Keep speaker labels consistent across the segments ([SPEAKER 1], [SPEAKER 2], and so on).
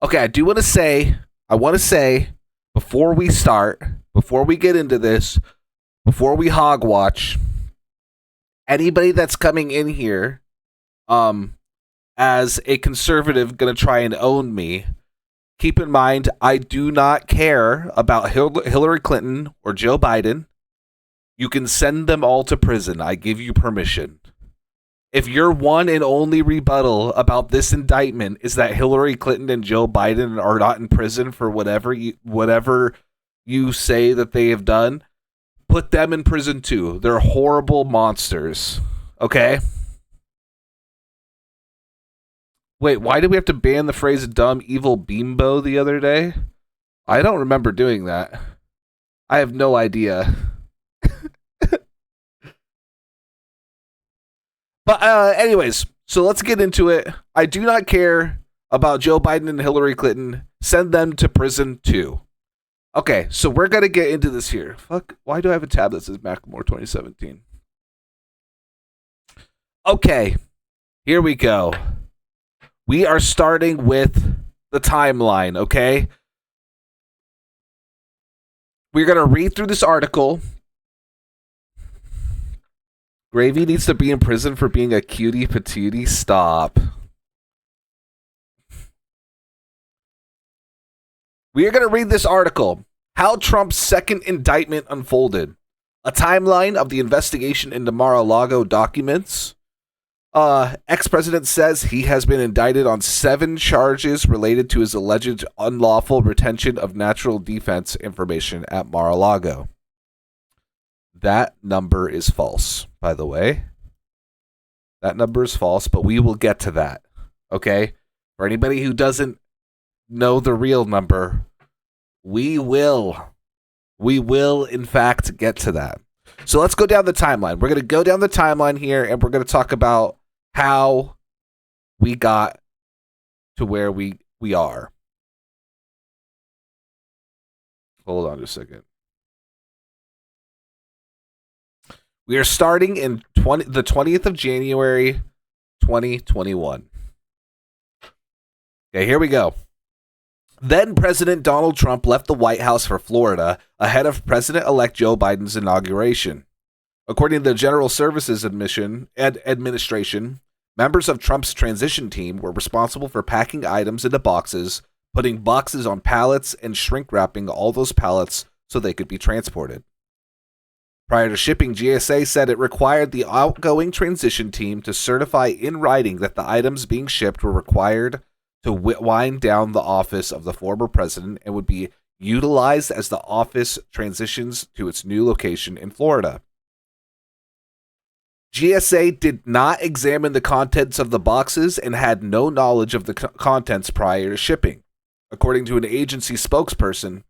[SPEAKER 1] Okay, I want to say, before we start, before we get into this, before we hogwatch, anybody that's coming in here, um, as a conservative gonna try and own me, keep in mind I do not care about Hillary Clinton or Joe Biden. You can send them all to prison. I give you permission. If your one and only rebuttal about this indictment is that Hillary Clinton and Joe Biden are not in prison for whatever you say that they have done, put them in prison too. They're horrible monsters. Okay? Wait, why did we have to ban the phrase dumb evil bimbo the other day? I don't remember doing that. I have no idea. But anyways, so let's get into it. I do not care about Joe Biden and Hillary Clinton. Send them to prison too. Okay, so we're gonna get into this here. Fuck, why do I have a tab that says Macklemore 2017? Okay, here we go. We are starting with the timeline, okay? We're gonna read through this article. Gravy needs to be in prison for being a cutie patootie. Stop. We are going to read this article. How Trump's second indictment unfolded. A timeline of the investigation into Mar-a-Lago documents. Ex-president says he has been indicted on 7 charges related to his alleged unlawful retention of natural defense information at Mar-a-Lago. That number is false, by the way. That number is false, but we will get to that. Okay? For anybody who doesn't know the real number, we will, in fact, get to that. So let's go down the timeline. We're going to go down the timeline here, and we're going to talk about how we got to where we are. Hold on just a second. We are starting in the 20th of January, 2021. Okay, here we go. Then President Donald Trump left the White House for Florida ahead of President-elect Joe Biden's inauguration. According to the General Services Administration, members of Trump's transition team were responsible for packing items into boxes, putting boxes on pallets, and shrink-wrapping all those pallets so they could be transported. Prior to shipping, GSA said it required the outgoing transition team to certify in writing that the items being shipped were required to wind down the office of the former president and would be utilized as the office transitions to its new location in Florida. GSA did not examine the contents of the boxes and had no knowledge of the contents prior to shipping. According to an agency spokesperson,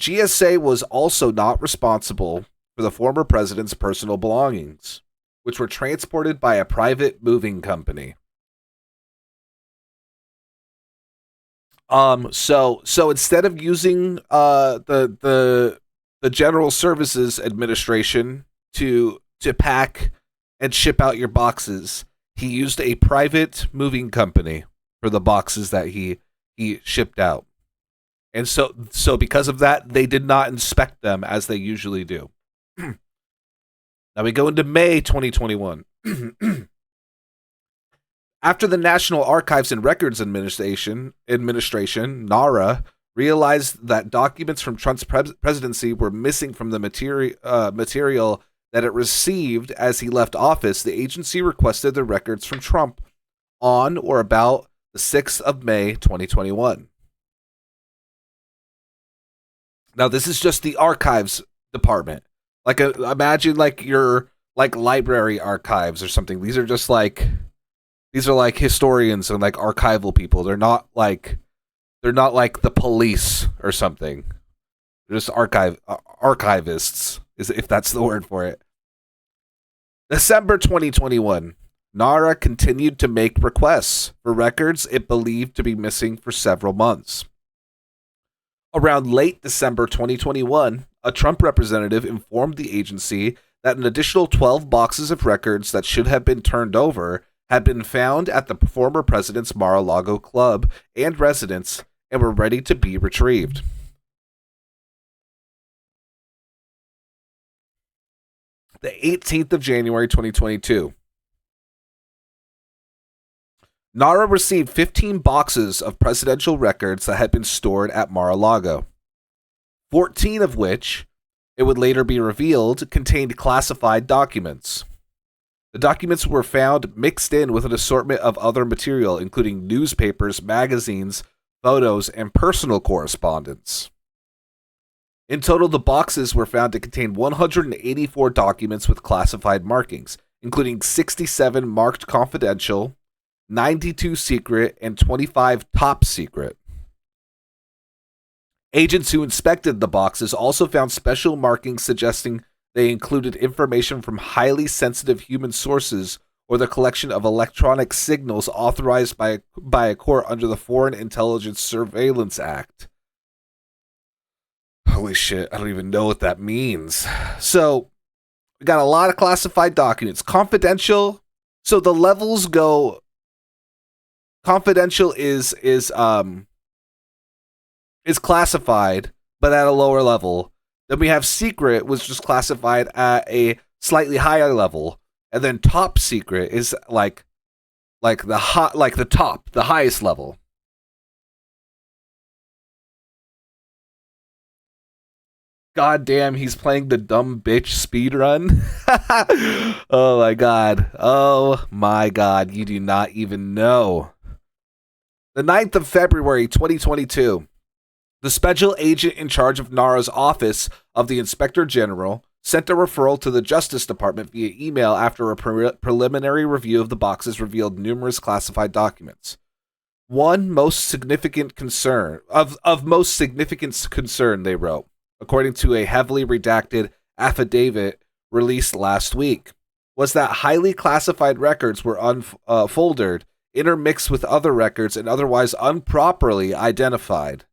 [SPEAKER 1] GSA was also not responsible for the former president's personal belongings, which were transported by a private moving company. So instead of using the General Services Administration to pack and ship out your boxes, he used a private moving company for the boxes that he shipped out. And so because of that, they did not inspect them as they usually do. Now we go into May 2021. After the National Archives and Records Administration, NARA, realized that documents from Trump's presidency were missing from the material that it received as he left office, the agency requested the records from Trump on or about the 6th of May 2021. Now, this is just the archives department. Like, imagine like your library archives or something. These are like historians and like archival people. They're not like the police or something. They're just archivists, if that's the word for it. December 2021. NARA continued to make requests for records it believed to be missing for several months. Around late December 2021, a Trump representative informed the agency that an additional 12 boxes of records that should have been turned over had been found at the former president's Mar-a-Lago club and residence and were ready to be retrieved. The 18th of January 2022. NARA received 15 boxes of presidential records that had been stored at Mar-a-Lago, 14 of which, it would later be revealed, contained classified documents. The documents were found mixed in with an assortment of other material, including newspapers, magazines, photos, and personal correspondence. In total, the boxes were found to contain 184 documents with classified markings, including 67 marked confidential, 92 secret, and 25 top secret. Agents who inspected the boxes also found special markings suggesting they included information from highly sensitive human sources or the collection of electronic signals authorized by a court under the Foreign Intelligence Surveillance Act. Holy shit, I don't even know what that means. So, we got a lot of classified documents. Confidential, so the levels go... Confidential is classified, but at a lower level. Then we have secret, which is classified at a slightly higher level, and then top secret is like the top, the highest level. God damn, he's playing the dumb bitch speedrun. Oh my god. Oh my god, you do not even know. The 9th of February, 2022. The special agent in charge of NARA's Office of the Inspector General sent a referral to the Justice Department via email after a preliminary review of the boxes revealed numerous classified documents. Of most significant concern, they wrote, according to a heavily redacted affidavit released last week, was that highly classified records were unfolded, intermixed with other records, and otherwise improperly identified.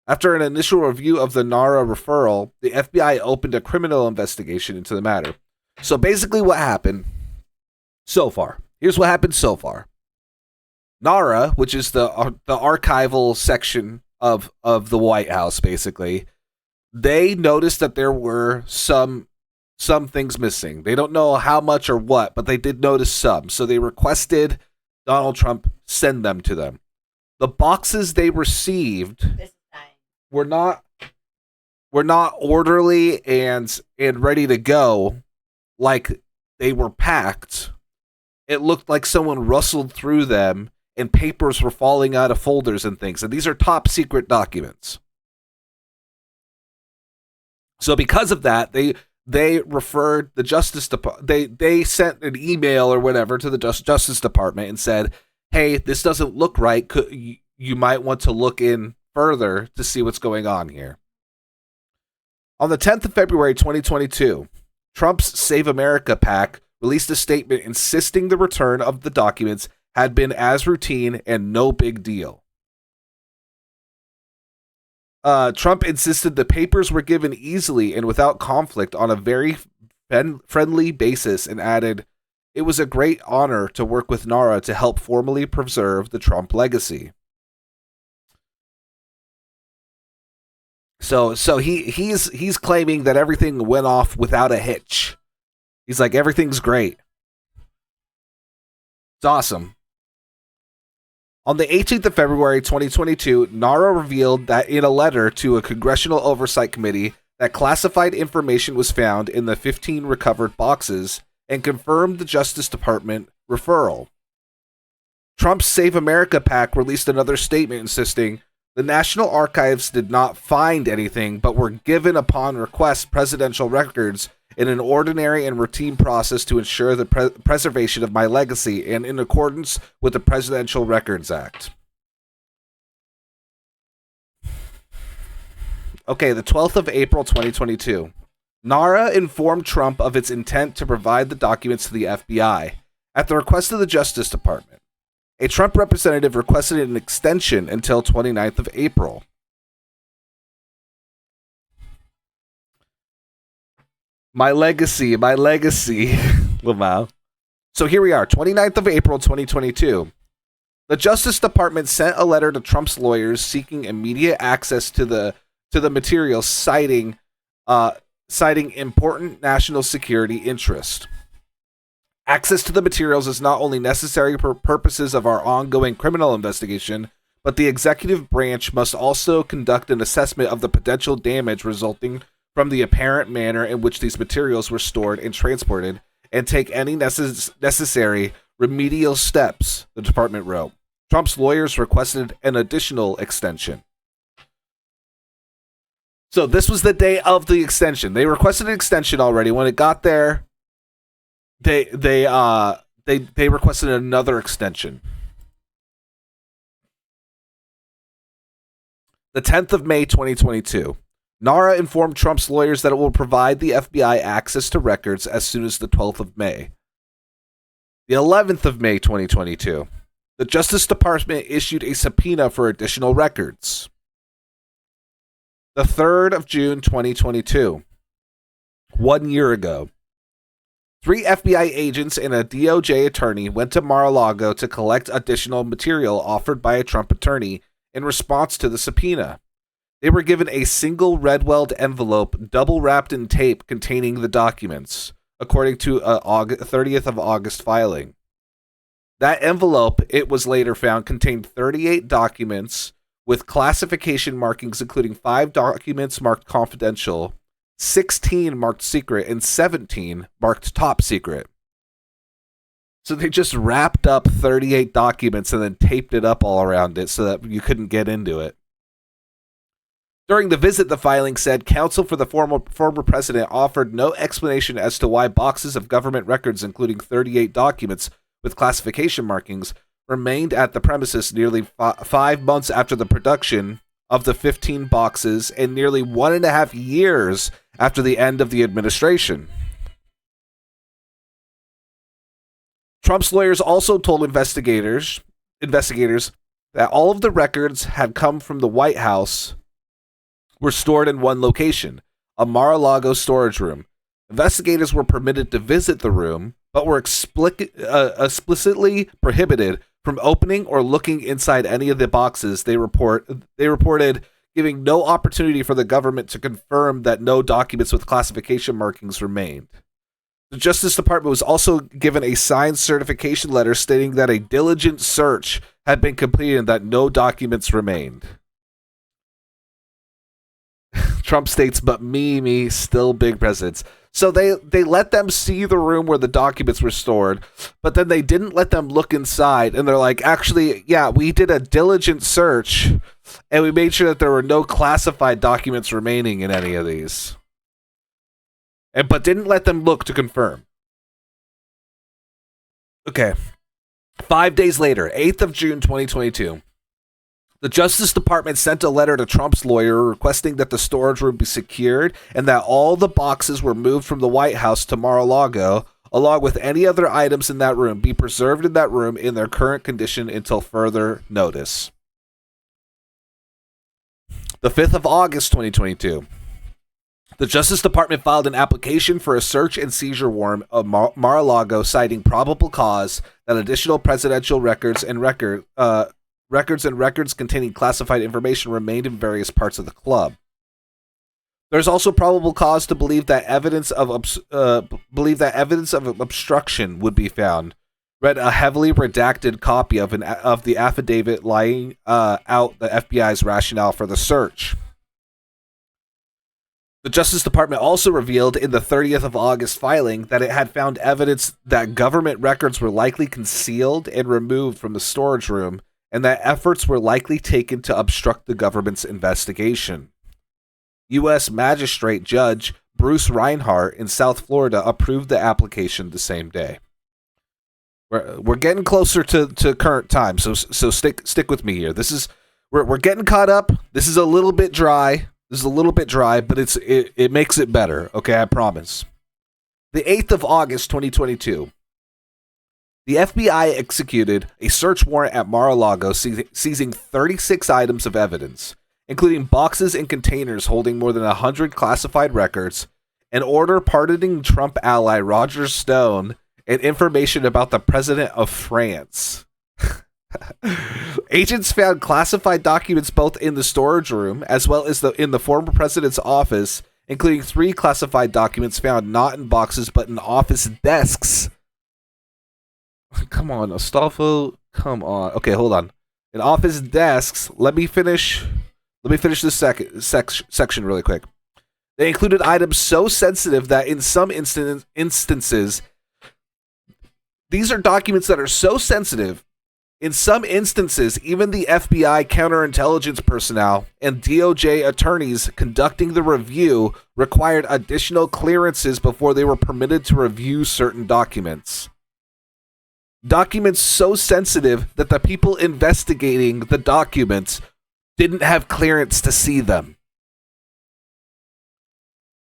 [SPEAKER 1] After an initial review of the NARA referral, the FBI opened a criminal investigation into the matter. So basically what happened so far. Here's what happened so far. NARA, which is the archival section of the White House, basically, they noticed that there were some things missing. They don't know how much or what, but they did notice some. So they requested Donald Trump send them to them. The boxes they received were not orderly and ready to go like they were packed. It looked like someone rustled through them and papers were falling out of folders and things. And these are top secret documents. So because of that, they referred the Justice Department. They sent an email or whatever to the Justice Department and said, "Hey, this doesn't look right. You might want to look in further to see what's going on here." On the 10th of February, 2022, Trump's Save America PAC released a statement insisting the return of the documents had been as routine and no big deal. Trump insisted the papers were given easily and without conflict on a very friendly basis and added, "It was a great honor to work with NARA to help formally preserve the Trump legacy." So he's claiming that everything went off without a hitch. He's like, everything's great. It's awesome. On the 18th of February, 2022, NARA revealed that in a letter to a congressional oversight committee that classified information was found in the 15 recovered boxes and confirmed the Justice Department referral. Trump's Save America PAC released another statement insisting the National Archives did not find anything but were given upon request presidential records in an ordinary and routine process to ensure the preservation of my legacy and in accordance with the Presidential Records Act. Okay, the 12th of April, 2022. NARA informed Trump of its intent to provide the documents to the FBI at the request of the Justice Department. A Trump representative requested an extension until 29th of April. My legacy. Lamau. So here we are, 29th of April, 2022. The Justice Department sent a letter to Trump's lawyers seeking immediate access to the materials, citing important national security interest. Access to the materials is not only necessary for purposes of our ongoing criminal investigation, but the executive branch must also conduct an assessment of the potential damage resulting from the apparent manner in which these materials were stored and transported, and take any necessary remedial steps, the department wrote. Trump's lawyers requested an additional extension. So this was the day of the extension. They requested an extension already. When it got there, they requested another extension. The 10th of May, 2022. NARA informed Trump's lawyers that it will provide the FBI access to records as soon as the 12th of May. The 11th of May, 2022. The Justice Department issued a subpoena for additional records. The 3rd of June, 2022. 1 year ago. 3 FBI agents and a DOJ attorney went to Mar-a-Lago to collect additional material offered by a Trump attorney in response to the subpoena. They were given a single red-weld envelope double-wrapped in tape containing the documents, according to a 30th of August filing. That envelope, it was later found, contained 38 documents with classification markings, including 5 documents marked confidential, 16 marked secret, and 17 marked top secret. So they just wrapped up 38 documents and then taped it up all around it so that you couldn't get into it. During the visit, the filing said counsel for the former president offered no explanation as to why boxes of government records, including 38 documents with classification markings, remained at the premises nearly 5 months after the production of the 15 boxes and nearly 1.5 years after the end of the administration. Trump's lawyers also told investigators that all of the records had come from the White House were stored in one location, a Mar-a-Lago storage room. Investigators were permitted to visit the room, but were explicitly prohibited from opening or looking inside any of the boxes. They reported giving no opportunity for the government to confirm that no documents with classification markings remained. The Justice Department was also given a signed certification letter stating that a diligent search had been completed and that no documents remained. Trump states, but me, still big presidents. So they let them see the room where the documents were stored, but then they didn't let them look inside. And they're like, actually, yeah, we did a diligent search, and we made sure that there were no classified documents remaining in any of these. But didn't let them look to confirm. Okay. 5 days later, 8th of June, 2022. The Justice Department sent a letter to Trump's lawyer requesting that the storage room be secured and that all the boxes were moved from the White House to Mar-a-Lago, along with any other items in that room, be preserved in that room in their current condition until further notice. The 5th of August, 2022. The Justice Department filed an application for a search and seizure warrant of Mar-a-Lago, citing probable cause that additional presidential records containing classified information remained in various parts of the club. There's also probable cause to believe that evidence of obstruction would be found. Read a heavily redacted copy of the affidavit laying out the FBI's rationale for the search. The Justice Department also revealed in the 30th of August filing that it had found evidence that government records were likely concealed and removed from the storage room, and that efforts were likely taken to obstruct the government's investigation. U.S. Magistrate Judge Bruce Reinhart in South Florida approved the application the same day. We're getting closer to current time, so stick with me here. We're getting caught up. This is a little bit dry. But it makes it better. Okay, I promise. The 8th of August, 2022. The FBI executed a search warrant at Mar-a-Lago, seizing 36 items of evidence, including boxes and containers holding more than 100 classified records, an order pardoning Trump ally Roger Stone, and information about the president of France. Agents found classified documents both in the storage room as well as in the former president's office, including 3 classified documents found not in boxes but in office desks. Come on, Astolfo. Come on. Okay, hold on. In office desks, let me finish this section really quick. They included items so sensitive that in some instances, these are documents that are so sensitive. In some instances, even the FBI counterintelligence personnel and DOJ attorneys conducting the review required additional clearances before they were permitted to review certain documents. Documents so sensitive that the people investigating the documents didn't have clearance to see them.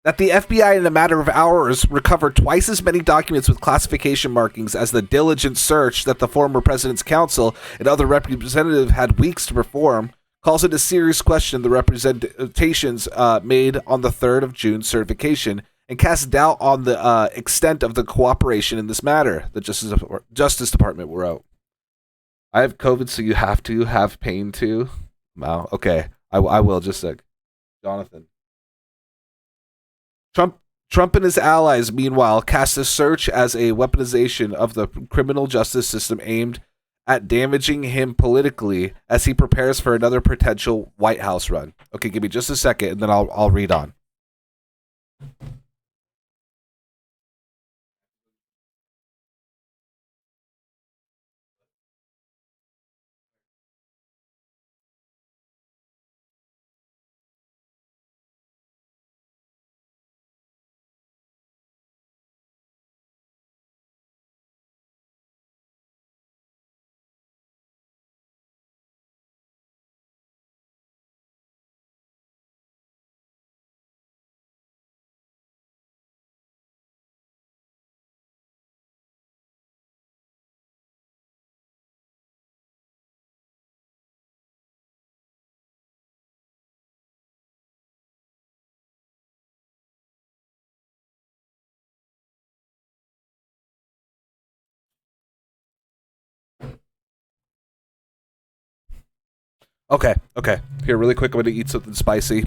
[SPEAKER 1] That the FBI in a matter of hours recovered twice as many documents with classification markings as the diligent search that the former president's counsel and other representatives had weeks to perform calls into serious question the representations made on the 3rd of June certification and casts doubt on the extent of the cooperation in this matter. The Justice Department wrote. I have COVID, so you have to have pain too. Wow. Okay. I will. Just a sec. Jonathan. Trump and his allies, meanwhile, cast a search as a weaponization of the criminal justice system aimed at damaging him politically as he prepares for another potential White House run. Okay, give me just a second, and then I'll read on. Okay. Here, really quick, I'm going to eat something spicy.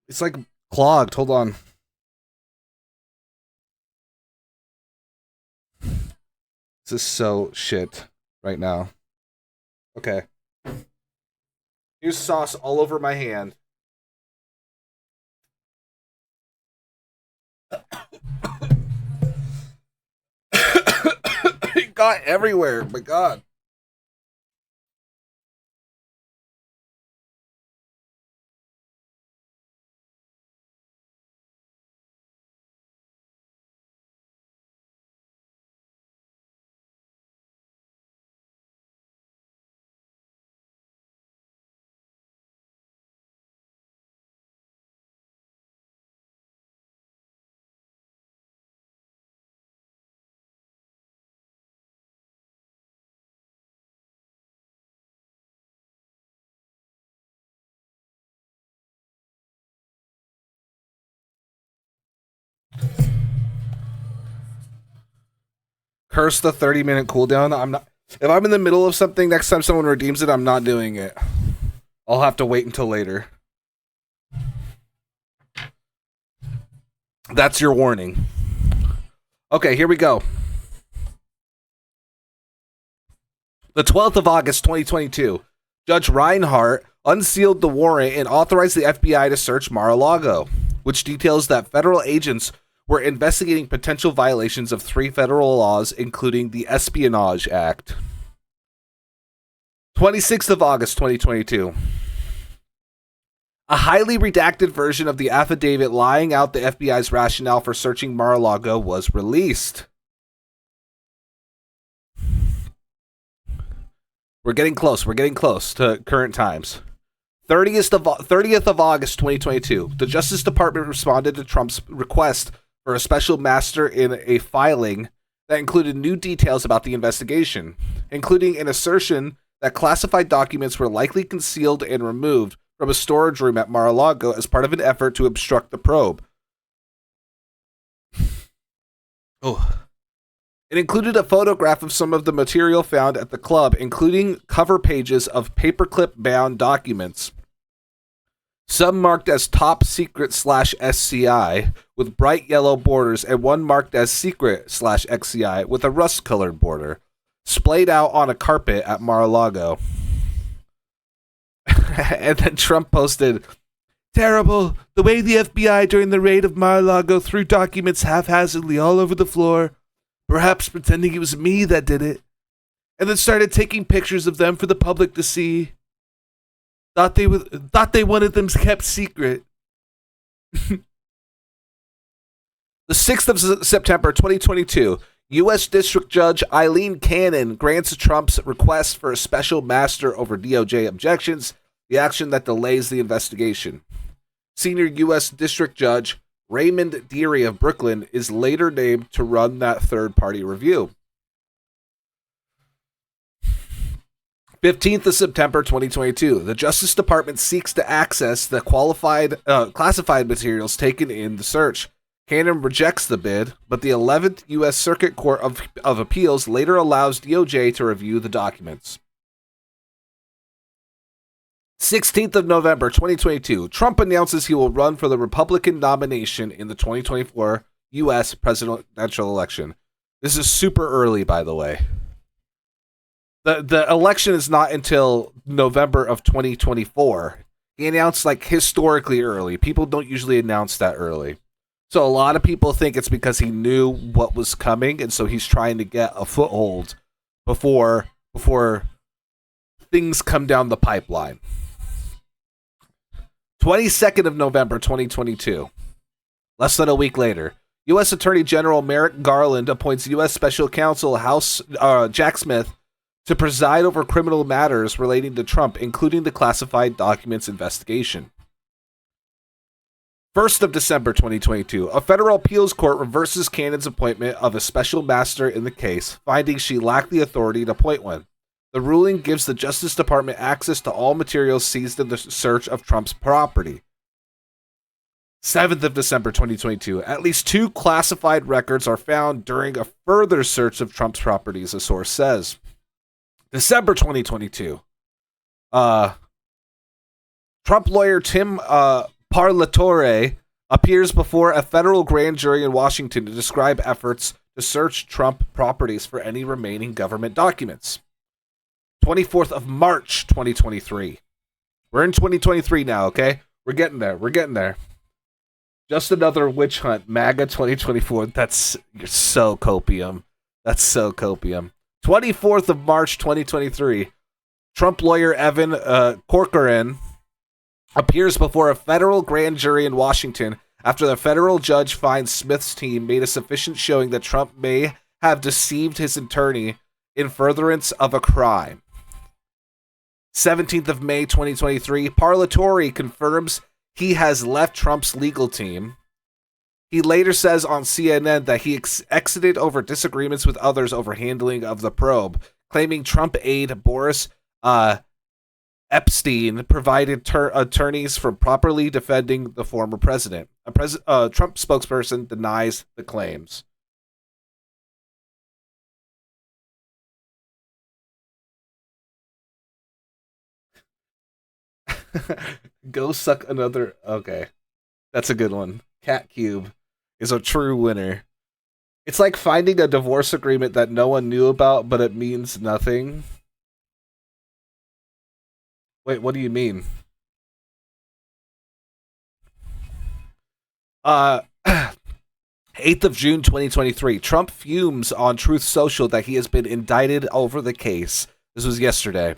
[SPEAKER 1] It's like clogged. Hold on. This is so shit right now. Okay. Here's sauce all over my hand. It got everywhere. My God. Curse the 30-minute cooldown. I'm not. If I'm in the middle of something, next time someone redeems it, I'm not doing it. I'll have to wait until later. That's your warning. Okay, here we go. The 12th of August, 2022, Judge Reinhart unsealed the warrant and authorized the FBI to search Mar-a-Lago, which details that federal agents were investigating potential violations of 3 federal laws, including the Espionage Act. 26th of August, 2022. A highly redacted version of the affidavit laying out the FBI's rationale for searching Mar-a-Lago was released. We're getting close to current times. 30th of August 2022, the Justice Department responded to Trump's request for a special master in a filing that included new details about the investigation, including an assertion that classified documents were likely concealed and removed from a storage room at Mar-a-Lago as part of an effort to obstruct the probe. Oh. It included a photograph of some of the material found at the club, including cover pages of paperclip-bound documents. Some marked as top secret/SCI with bright yellow borders, and one marked as secret/XCI with a rust-colored border, splayed out on a carpet at Mar-a-Lago. And then Trump posted, "Terrible, the way the FBI during the raid of Mar-a-Lago threw documents haphazardly all over the floor, perhaps pretending it was me that did it, and then started taking pictures of them for the public to see. Thought they wanted them kept secret." The 6th of September 2022, U.S. District Judge Eileen Cannon grants Trump's request for a special master over DOJ objections, the action that delays the investigation. Senior U.S. District Judge Raymond Deary of Brooklyn is later named to run that third-party review. 15th of September 2022, the Justice Department seeks to access the classified materials taken in the search. Cannon rejects the bid, but the 11th U.S. Circuit Court of Appeals later allows DOJ to review the documents. 16th of November 2022, Trump announces he will run for the Republican nomination in the 2024 U.S. presidential election. This is super early, by the way. The election is not until November of 2024. He announced historically early. People don't usually announce that early. So a lot of people think it's because he knew what was coming, and so he's trying to get a foothold before things come down the pipeline. 22nd of November 2022. Less than a week later, U.S. Attorney General Merrick Garland appoints U.S. Special Counsel Jack Smith to preside over criminal matters relating to Trump, including the classified documents investigation. 1st of December 2022, a federal appeals court reverses Cannon's appointment of a special master in the case, finding she lacked the authority to appoint one. The ruling gives the Justice Department access to all materials seized in the search of Trump's property. 7th of December 2022, at least 2 classified records are found during a further search of Trump's properties, a source says. December 2022, Trump lawyer Tim Parlatore appears before a federal grand jury in Washington to describe efforts to search Trump properties for any remaining government documents. 24th of March 2023. We're in 2023 now, okay? We're getting there. Just another witch hunt, MAGA 2024. You're so copium. That's so copium. 24th of March 2023, Trump lawyer Evan Corcoran appears before a federal grand jury in Washington after the federal judge finds Smith's team made a sufficient showing that Trump may have deceived his attorney in furtherance of a crime. 17th of May 2023, Parlatore confirms he has left Trump's legal team. He later says on CNN that he exited over disagreements with others over handling of the probe, claiming Trump aide Boris Epstein provided attorneys for properly defending the former president. A Trump spokesperson denies the claims. Go suck another. Okay. That's a good one. Cat Cube is a true winner. It's like finding a divorce agreement that no one knew about, but it means nothing. Wait, what do you mean? 8th of June 2023. Trump fumes on Truth Social that he has been indicted over the case. This was yesterday.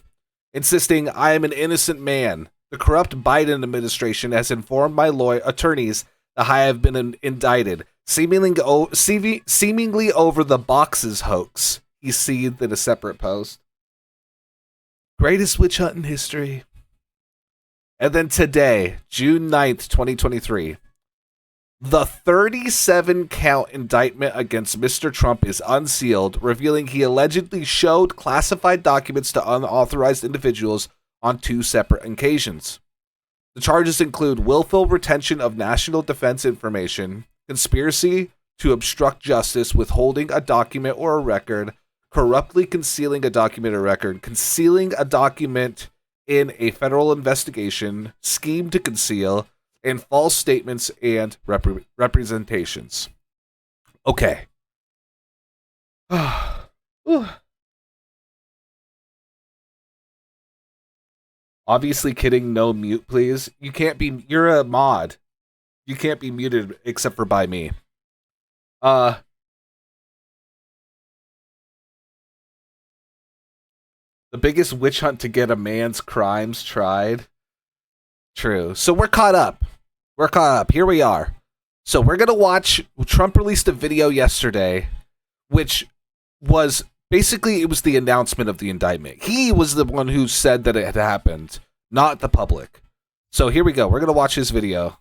[SPEAKER 1] Insisting, "I am an innocent man. The corrupt Biden administration has informed my attorneys that I have been indicted, seemingly over the boxes hoax," he seethed in a separate post. Greatest witch hunt in history. And then today, June 9th, 2023, the 37-count indictment against Mr. Trump is unsealed, revealing he allegedly showed classified documents to unauthorized individuals on 2 separate occasions. The charges include willful retention of national defense information, conspiracy to obstruct justice, withholding a document or a record, corruptly concealing a document or record, concealing a document in a federal investigation, scheme to conceal, and false statements and representations. Okay. Obviously kidding, no mute, please. You're a mod. You can't be muted except for by me. The biggest witch hunt to get a man's crimes tried. True. So we're caught up. Here we are. So we're going to watch. Trump released a video yesterday, which was basically, it was the announcement of the indictment. He was the one who said that it had happened, not the public. So here we go. We're going to watch his video.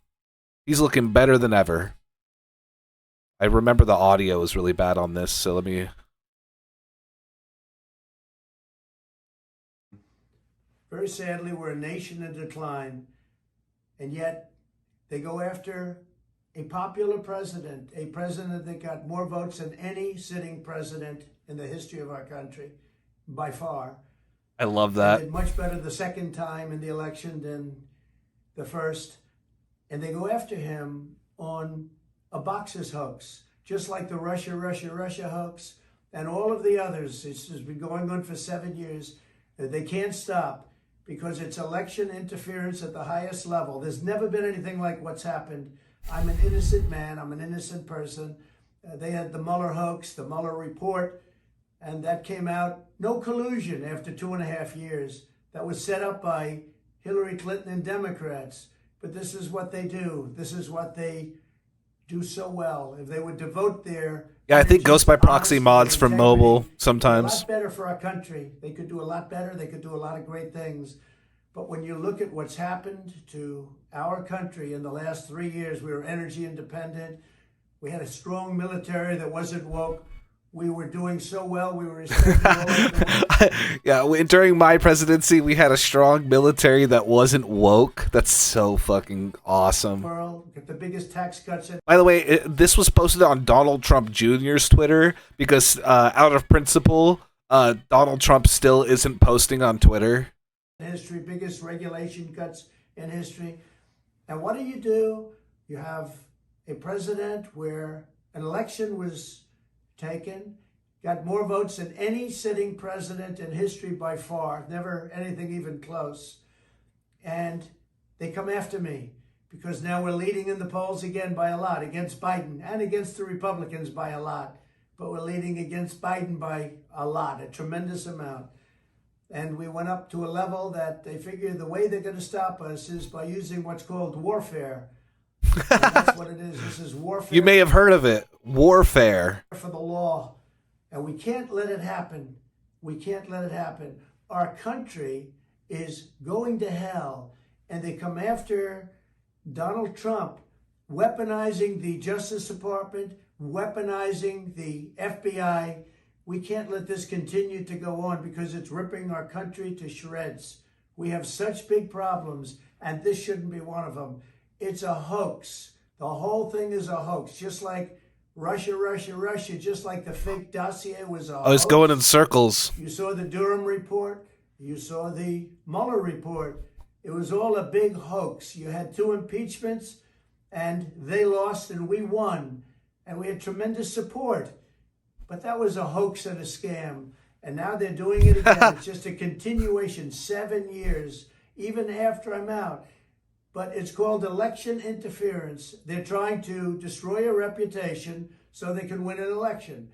[SPEAKER 1] He's looking better than ever. I remember the audio was really bad on this, so let me...
[SPEAKER 2] Very sadly, we're a nation in decline, and yet they go after a popular president, a president that got more votes than any sitting president in the history of our country, by far.
[SPEAKER 1] I love that.
[SPEAKER 2] He did much better the second time in the election than the first, and they go after him on a boxes hoax, just like the Russia hoax, and all of the others. It's been going on for 7 years. They can't stop, because it's election interference at the highest level. There's never been anything like what's happened. I'm an innocent man. I'm an innocent person. They had the Mueller hoax, the Mueller report, and that came out. No collusion after 2.5 years. That was set up by Hillary Clinton and Democrats. But this is what they do. This is what they do so well. If they would devote their...
[SPEAKER 1] Yeah, I think Ghost by Proxy mods from mobile sometimes.
[SPEAKER 2] A lot better for our country. They could do a lot better. They could do a lot of great things. But when you look at what's happened to our country in the last 3 years, we were energy independent. We had a strong military that wasn't woke. We were doing so well. We were respected all over the world.
[SPEAKER 1] Yeah, during my presidency, we had a strong military that wasn't woke. That's so fucking awesome.
[SPEAKER 2] Get the biggest tax cuts.
[SPEAKER 1] By the way, this was posted on Donald Trump Jr.'s Twitter because out of principle, Donald Trump still isn't posting on Twitter.
[SPEAKER 2] History, biggest regulation cuts in history. And what do? You have a president where an election was taken, got more votes than any sitting president in history by far, never anything even close. And they come after me because now we're leading in the polls again by a lot against Biden and against the Republicans by a lot. But we're leading against Biden by a lot, a tremendous amount. And we went up to a level that they figure the way they're going to stop us is by using what's called warfare. And that's what it is. This is warfare.
[SPEAKER 1] You may have heard of it. Warfare.
[SPEAKER 2] For the law. And we can't let it happen. We can't let it happen. Our country is going to hell. And they come after Donald Trump, weaponizing the Justice Department, weaponizing the FBI. We can't let this continue to go on because it's ripping our country to shreds. We have such big problems, and this shouldn't be one of them. It's a hoax. The whole thing is a hoax, just like Russia, just like the fake dossier was a hoax.
[SPEAKER 1] Oh, it's going in circles.
[SPEAKER 2] You saw the Durham report. You saw the Mueller report. It was all a big hoax. You had 2 impeachments, and they lost and we won. And we had tremendous support. But that was a hoax and a scam. And now they're doing it again. It's just a continuation, 7 years, even after I'm out. But it's called election interference. They're trying to destroy a reputation so they can win an election.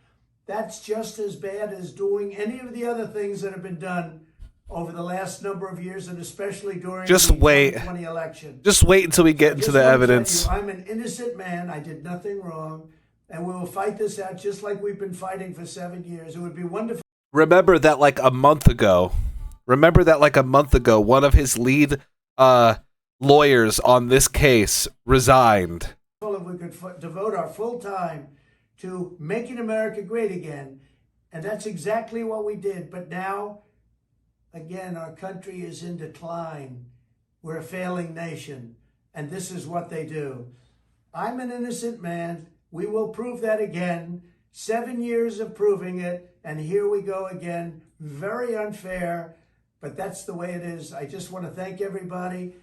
[SPEAKER 2] That's just as bad as doing any of the other things that have been done over the last number of years, and especially during the 2020 election.
[SPEAKER 1] Just wait until we get into the evidence.
[SPEAKER 2] I'm an innocent man. I did nothing wrong. And we will fight this out just like we've been fighting for 7 years. It would be wonderful.
[SPEAKER 1] Remember that like a month ago, one of his lead lawyers on this case resigned.
[SPEAKER 2] If we could devote our full time to making America great again, and that's exactly what we did. But now, again, our country is in decline. We're a failing nation, and this is what they do. I'm an innocent man. We will prove that again. 7 years of proving it, and here we go again. Very unfair, but that's the way it is. I just want to thank everybody.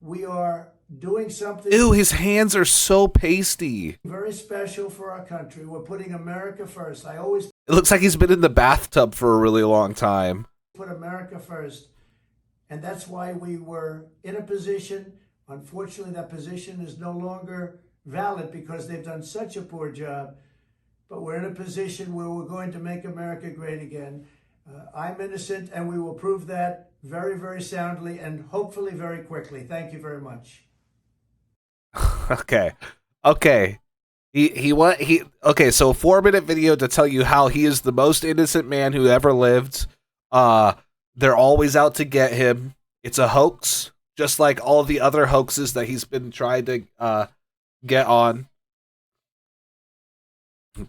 [SPEAKER 2] We are doing something.
[SPEAKER 1] Ew, his hands are so pasty.
[SPEAKER 2] Very special for our country. We're putting America first. I always
[SPEAKER 1] It looks like he's been in the bathtub for a really long time.
[SPEAKER 2] put America first. And that's why we were in a position. Unfortunately, that position is no longer valid because they've done such a poor job. But we're in a position where we're going to make America great again. I'm innocent, and we will prove that very, very soundly and hopefully very quickly. Thank you very much.
[SPEAKER 1] Okay. Okay, so a 4-minute video to tell you how he is the most innocent man who ever lived. They're always out to get him. It's a hoax, just like all the other hoaxes that he's been trying to get on.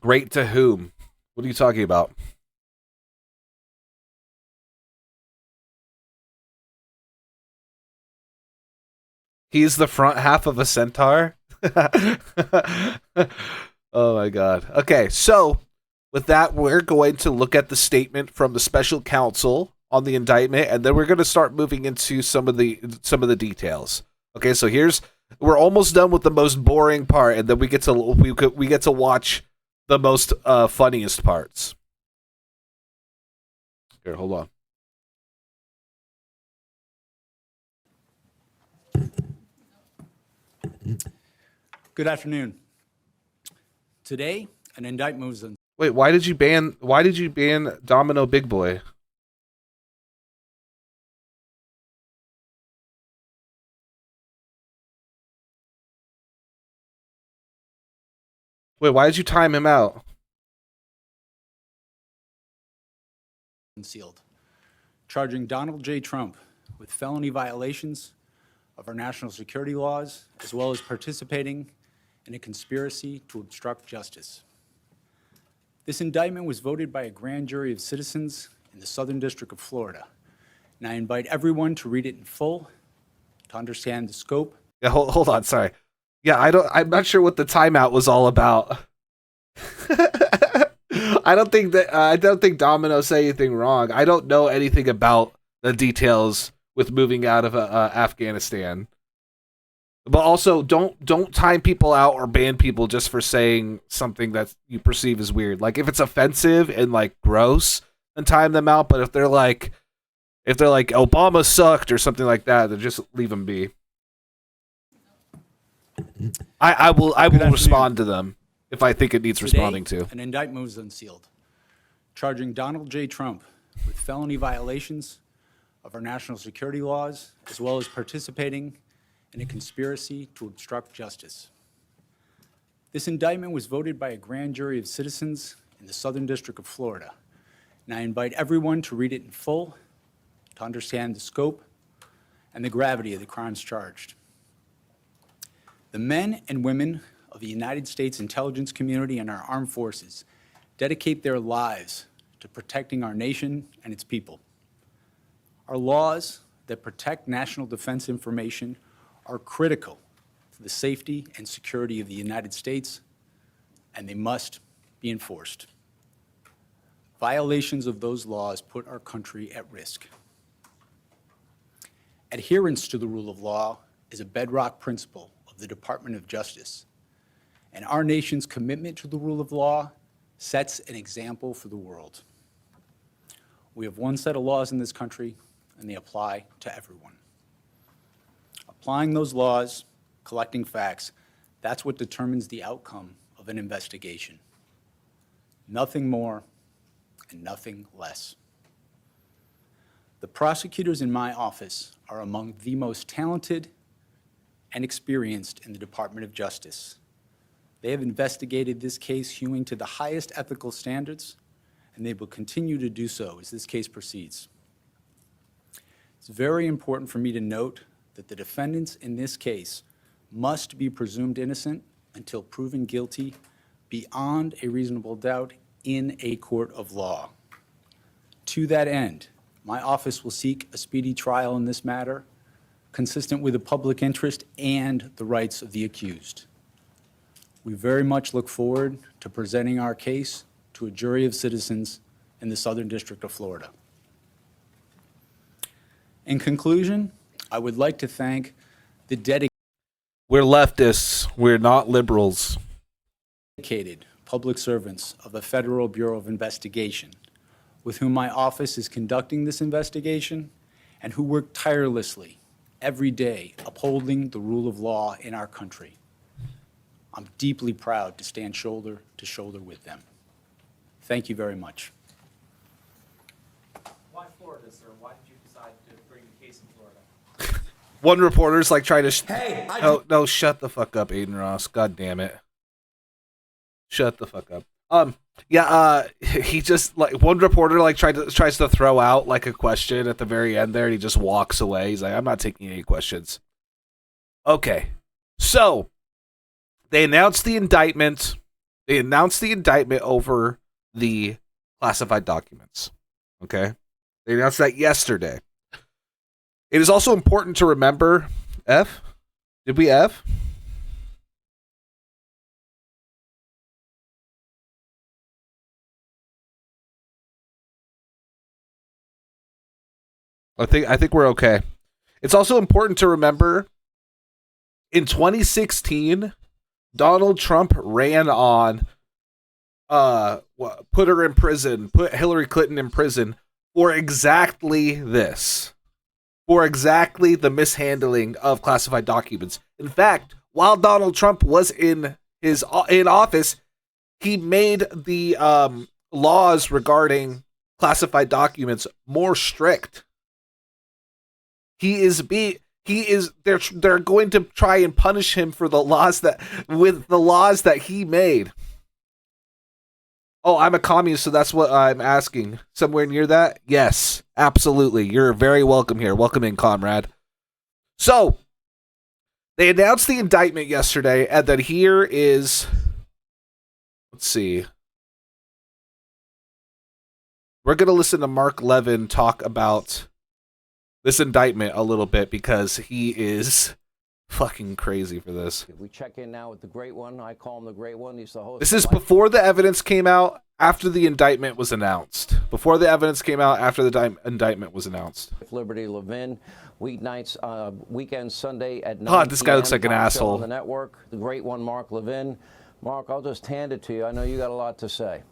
[SPEAKER 1] Great to whom? What are you talking about? He's the front half of a centaur? Oh my god. Okay, so with that, we're going to look at the statement from the special counsel on the indictment, and then we're going to start moving into some of the details. Okay, so we're almost done with the most boring part, and then we get to watch the most funniest parts. Here, hold on.
[SPEAKER 3] Good afternoon. Today, an indictment was unsealed.
[SPEAKER 1] Wait, why did you ban Domino Big Boy? Wait, why did you time him out?
[SPEAKER 3] Charging Donald J. Trump with felony violations of our national security laws, as well as participating in a conspiracy to obstruct justice. This indictment was voted by a grand jury of citizens in the Southern District of Florida, and I invite everyone to read it in full to understand the scope.
[SPEAKER 1] Yeah, hold on, sorry. Yeah, I'm not sure what the timeout was all about. I don't think Domino said anything wrong. I don't know anything about the details with moving out of Afghanistan. But also, don't time people out or ban people just for saying something that you perceive as weird. Like if it's offensive and like gross, then time them out. But if they're like Obama sucked or something like that, then just leave them be. I will respond to them if I think it needs responding to.
[SPEAKER 3] An indictment was unsealed, charging Donald J. Trump with felony violations of our national security laws, as well as participating in a conspiracy to obstruct justice. This indictment was voted by a grand jury of citizens in the Southern District of Florida, and I invite everyone to read it in full to understand the scope and the gravity of the crimes charged. The men and women of the United States intelligence community and our armed forces dedicate their lives to protecting our nation and its people. Our laws that protect national defense information are critical to the safety and security of the United States, and they must be enforced. Violations of those laws put our country at risk. Adherence to the rule of law is a bedrock principle of the Department of Justice, and our nation's commitment to the rule of law sets an example for the world. We have one set of laws in this country, and they apply to everyone. Applying those laws, collecting facts, that's what determines the outcome of an investigation. Nothing more and nothing less. The prosecutors in my office are among the most talented and experienced in the Department of Justice. They have investigated this case hewing to the highest ethical standards, and they will continue to do so as this case proceeds. It's very important for me to note that the defendants in this case must be presumed innocent until proven guilty beyond a reasonable doubt in a court of law. To that end, my office will seek a speedy trial in this matter, consistent with the public interest and the rights of the accused. We very much look forward to presenting our case to a jury of citizens in the Southern District of Florida. In conclusion, I would like to thank the
[SPEAKER 1] We're leftists. We're not liberals.
[SPEAKER 3] dedicated public servants of the Federal Bureau of Investigation, with whom my office is conducting this investigation and who work tirelessly every day upholding the rule of law in our country. I'm deeply proud to stand shoulder to shoulder with them. Thank you very much.
[SPEAKER 4] Why Florida, sir? Why did you decide to bring the case in Florida?
[SPEAKER 1] One reporter's like trying to.
[SPEAKER 5] Hey,
[SPEAKER 1] No, shut the fuck up, Aiden Ross. God damn it. Shut the fuck up. He just like one reporter like tries to throw out like a question at the very end there, and he just walks away. He's like, I'm not taking any questions. Okay, so they announced the indictment. They announced the indictment over the classified documents. Okay, they announced that yesterday. It is also important to remember. F? Did we F? I think we're okay. It's also important to remember in 2016, Donald Trump ran on put her in prison, put Hillary Clinton in prison for exactly this. For exactly the mishandling of classified documents. In fact, while Donald Trump was in office, he made the laws regarding classified documents more strict. They're going to try and punish him for the laws that he made. Oh, I'm a communist, so that's what I'm asking. Somewhere near that? Yes, absolutely. You're very welcome here. Welcome in, comrade. So, they announced the indictment yesterday, and then here is... Let's see. We're going to listen to Mark Levin talk about this indictment a little bit, because he is fucking crazy for this.
[SPEAKER 5] We check in now with the great one. I call him the great one. He's the host.
[SPEAKER 1] This is before the evidence came out, after the indictment was announced. Before the evidence came out, after the indictment was announced.
[SPEAKER 5] Liberty Levin, weeknights, weekend Sunday at 9
[SPEAKER 1] God, this guy looks like an
[SPEAKER 5] talk show
[SPEAKER 1] asshole.
[SPEAKER 5] on the network. The great one, Mark Levin. Mark, I'll just hand it to you. I know you got a lot to say.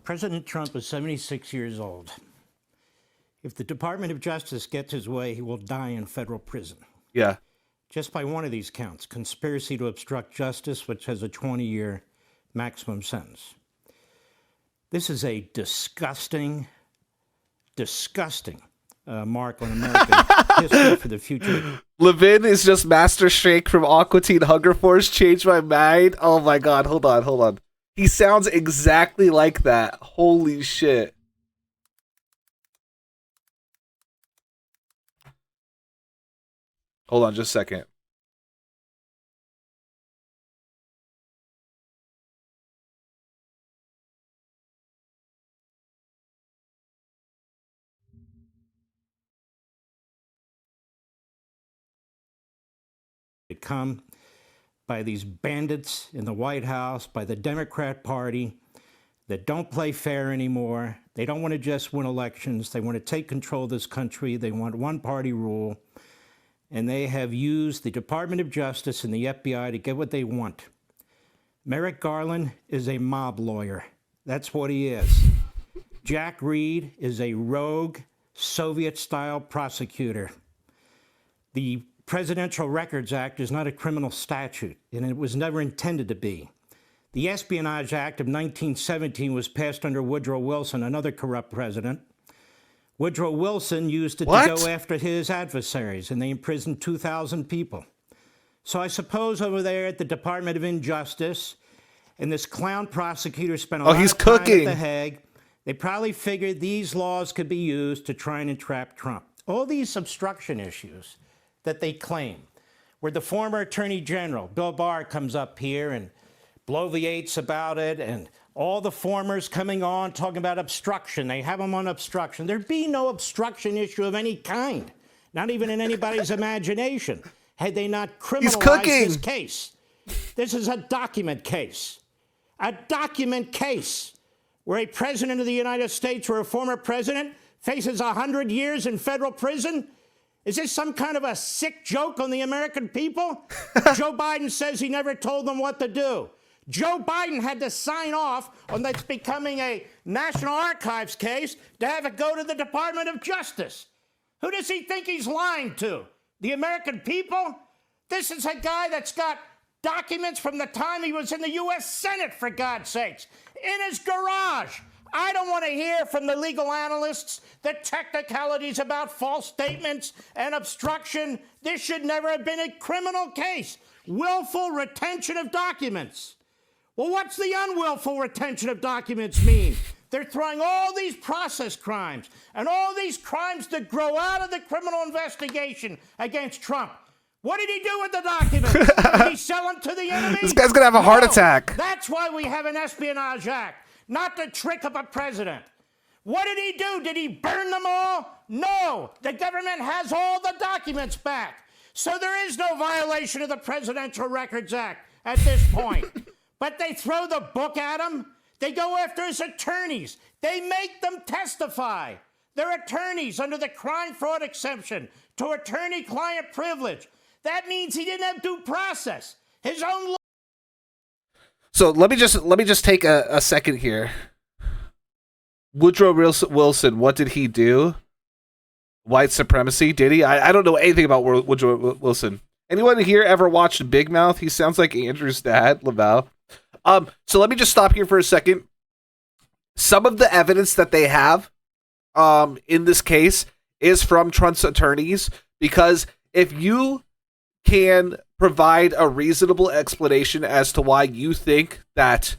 [SPEAKER 6] President Trump is 76 years old. If the Department of Justice gets his way, he will die in federal prison.
[SPEAKER 1] Yeah.
[SPEAKER 6] Just by one of these counts, conspiracy to obstruct justice, which has a 20-year maximum sentence. This is a disgusting mark on American history for the future.
[SPEAKER 1] Levin is just Master Shake from Aqua Teen Hunger Force. Changed my mind. Oh my god, hold on. He sounds exactly like that. Holy shit. Hold on just a second.
[SPEAKER 6] Come by these bandits in the White House, by the Democrat Party that don't play fair anymore. They don't want to just win elections. They want to take control of this country. They want one-party rule. And they have used the Department of Justice and the FBI to get what they want. Merrick Garland is a mob lawyer. That's what he is. Jack Reed is a rogue Soviet-style prosecutor. The Presidential Records Act is not a criminal statute, and it was never intended to be. The Espionage Act of 1917 was passed under Woodrow Wilson, another corrupt president. Woodrow Wilson used it to go after his adversaries, and they imprisoned 2,000 people. So I suppose over there at the Department of Injustice, and this clown prosecutor spent a lot of time at The Hague, they probably figured these laws could be used to try and entrap Trump. all these obstruction issues that they claim, where the former Attorney General, Bill Barr, comes up here and bloviates about it, and all the formers coming on talking about obstruction. They have them on obstruction. There'd be no obstruction issue of any kind, not even in anybody's imagination, had they not criminalized this case. This is a document case. A document case where a president of the United States or a former president faces 100 years in federal prison. Is this some kind of a sick joke on the American people? Joe Biden says he never told them what to do. Joe Biden had to sign off on that's becoming a National Archives case to have it go to the Department of Justice. Who does he think he's lying to? The American people? This is a guy that's got documents from the time he was in the U.S. Senate, for God's sakes, in his garage. I don't want to hear from the legal analysts the technicalities about false statements and obstruction. This should never have been a criminal case. Willful retention of documents. Well, what's the unwillful retention of documents mean? They're throwing all these process crimes and all these crimes that grow out of the criminal investigation against Trump. What did he do with the documents? Did he sell them to the enemy?
[SPEAKER 1] This guy's going to have a heart attack.
[SPEAKER 6] That's why we have an Espionage Act, not to trick up a president. What did he do? Did he burn them all? No. The government has all the documents back. So there is no violation of the Presidential Records Act at this point. But they throw the book at him. They go after his attorneys. They make them testify. They're attorneys under the crime fraud exception to attorney-client privilege. That means he didn't have due process. His own.
[SPEAKER 1] So let me just take a second here. Woodrow Wilson, what did he do? White supremacy, did he? I don't know anything about Woodrow Wilson. Anyone here ever watched Big Mouth? He sounds like Andrew's dad, Laval. So let me just stop here for a second. Some of the evidence that they have in this case is from Trump's attorneys, because if you can provide a reasonable explanation as to why you think that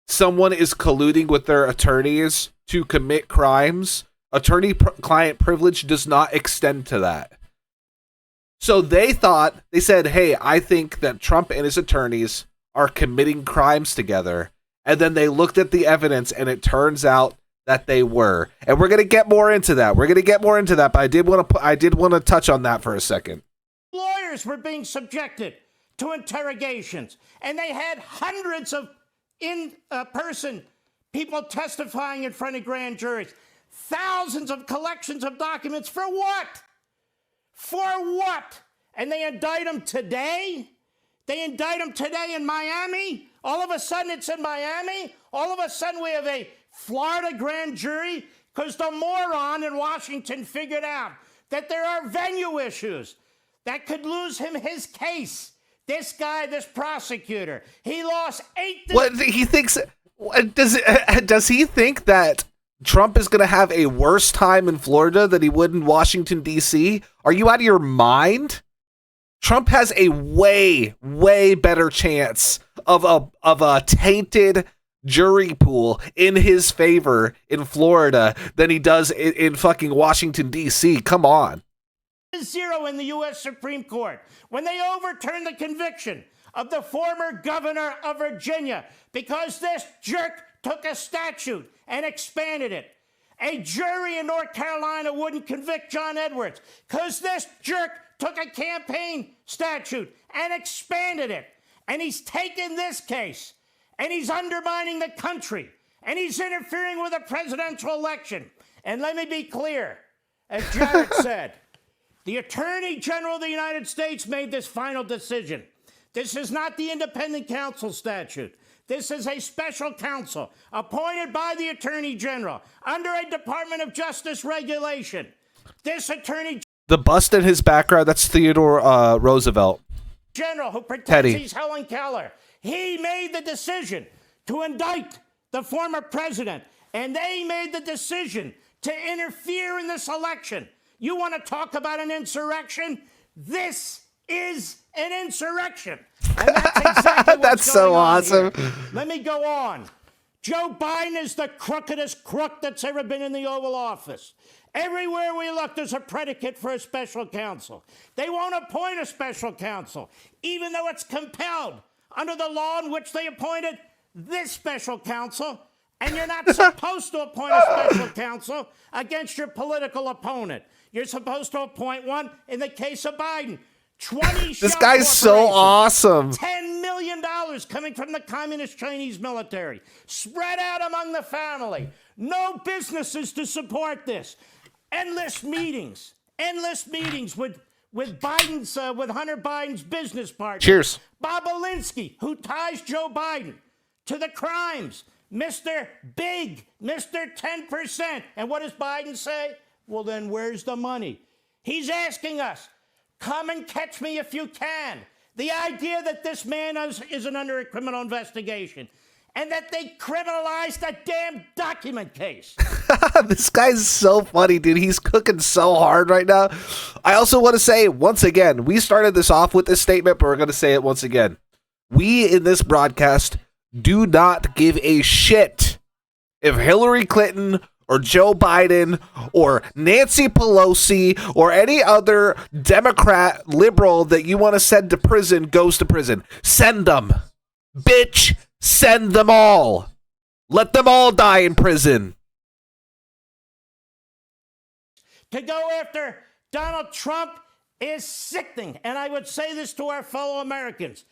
[SPEAKER 1] someone is colluding with their attorneys to commit crimes, attorney-client privilege does not extend to that. So they said, hey, I think that Trump and his attorneys are committing crimes together. And then they looked at the evidence, and it turns out that they were. And we're going to get more into that. But I did want to touch on that for a second.
[SPEAKER 6] Lawyers were being subjected to interrogations, and they had hundreds of in-person people testifying in front of grand juries. Thousands of collections of documents for what? For what? And they indict them today? They indict them today in Miami? All of a sudden it's in Miami? All of a sudden we have a Florida grand jury? Because the moron in Washington figured out that there are venue issues that could lose him his case. This guy, this prosecutor, he lost 8.
[SPEAKER 1] What he thinks? Does he think that Trump is going to have a worse time in Florida than he would in Washington, D.C.? Are you out of your mind? Trump has a way better chance of a tainted jury pool in his favor in Florida than he does in fucking Washington, D.C. Come on.
[SPEAKER 6] 0 in the U.S. Supreme Court when they overturned the conviction of the former governor of Virginia because this jerk took a statute and expanded it. A jury in North Carolina wouldn't convict John Edwards because this jerk took a campaign statute and expanded it. And he's taken this case and he's undermining the country and he's interfering with a presidential election. And let me be clear, as Jared said, the Attorney General of the United States made this final decision. This is not the independent counsel statute. This is a special counsel appointed by the Attorney General under a Department of Justice regulation. This Attorney
[SPEAKER 1] The bust in his background, that's Theodore Roosevelt.
[SPEAKER 6] General who pretends
[SPEAKER 1] Teddy.
[SPEAKER 6] he's Helen Keller. He made the decision to indict the former president, and they made the decision to interfere in this election. You want to talk about an insurrection? This is an insurrection. And that's exactly what's
[SPEAKER 1] That's so
[SPEAKER 6] going on
[SPEAKER 1] awesome.
[SPEAKER 6] here. Let me go on. Joe Biden is the crookedest crook that's ever been in the Oval Office. Everywhere we look, there's a predicate for a special counsel. They won't appoint a special counsel, even though it's compelled under the law in which they appointed this special counsel. And you're not supposed to appoint a special counsel against your political opponent. You're supposed to appoint one in the case of Biden. 20
[SPEAKER 1] This guy's so awesome.
[SPEAKER 6] $10 million coming from the communist Chinese military, spread out among the family. No businesses to support this. Endless meetings with Biden's with Hunter Biden's business partner.
[SPEAKER 1] Cheers.
[SPEAKER 6] Bob Alinsky, who ties Joe Biden to the crimes. Mr. Big, Mr. 10%. And what does Biden say? Well, then where's the money? He's asking us, come and catch me if you can. The idea that this man isn't under a criminal investigation and that they criminalized a damn document case.
[SPEAKER 1] This guy's so funny, dude. He's cooking so hard right now. I also want to say, once again, we started this off with this statement, but we're going to say it once again. We, in this broadcast, do not give a shit if Hillary Clinton or Joe Biden or Nancy Pelosi or any other Democrat liberal that you want to send to prison goes to prison. Send them. Bitch, send them all. Let them all die in prison.
[SPEAKER 6] To go after Donald Trump is sickening. And I would say this to our fellow Americans.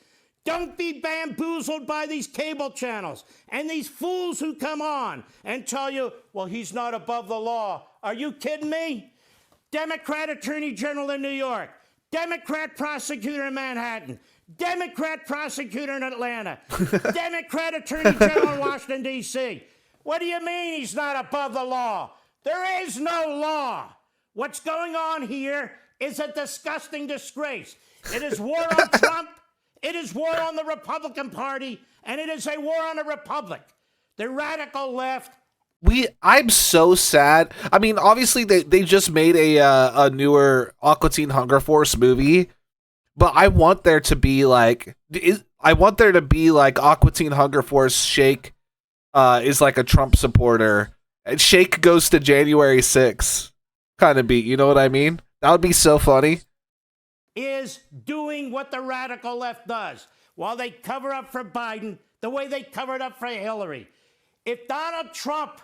[SPEAKER 6] Don't be bamboozled by these cable channels and these fools who come on and tell you, well, he's not above the law. Are you kidding me? Democrat Attorney General in New York, Democrat prosecutor in Manhattan, Democrat prosecutor in Atlanta, Democrat Attorney General in Washington, D.C. What do you mean he's not above the law? There is no law. What's going on here is a disgusting disgrace. It is war on Trump. It is war on the Republican Party, and it is a war on a republic. The radical left.
[SPEAKER 1] I'm so sad. I mean, obviously they just made a newer Aqua Teen Hunger Force movie, but I want there to be like Aqua Teen Hunger Force Shake is like a Trump supporter, and Shake goes to January 6th kind of beat. You know what I mean? That would be so funny.
[SPEAKER 6] Is doing what the radical left does while they cover up for Biden the way they covered up for Hillary. If Donald Trump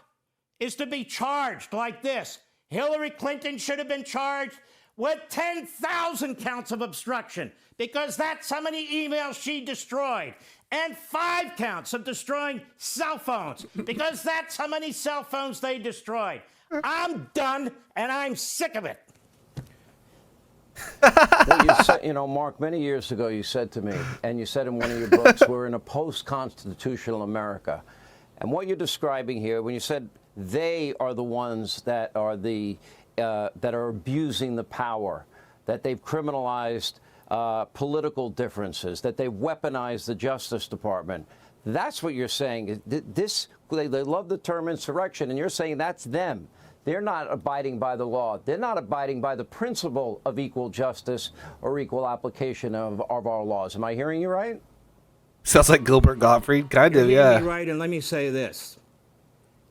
[SPEAKER 6] is to be charged like this, Hillary Clinton should have been charged with 10,000 counts of obstruction because that's how many emails she destroyed, and 5 counts of destroying cell phones because that's how many cell phones they destroyed. I'm done, and I'm sick of it.
[SPEAKER 5] Well, you said, Mark, many years ago you said to me, and you said in one of your books, we're in a post-constitutional America. And what you're describing here, when you said they are the ones that are that are abusing the power, that they've criminalized political differences, that they've weaponized the Justice Department, that's what you're saying. They love the term insurrection, and you're saying that's them. They're not abiding by the law. They're not abiding by the principle of equal justice or equal application of our laws. Am I hearing you right?
[SPEAKER 1] Sounds like Gilbert Gottfried, kind of,
[SPEAKER 6] You're
[SPEAKER 1] yeah.
[SPEAKER 6] hearing me right, and let me say this.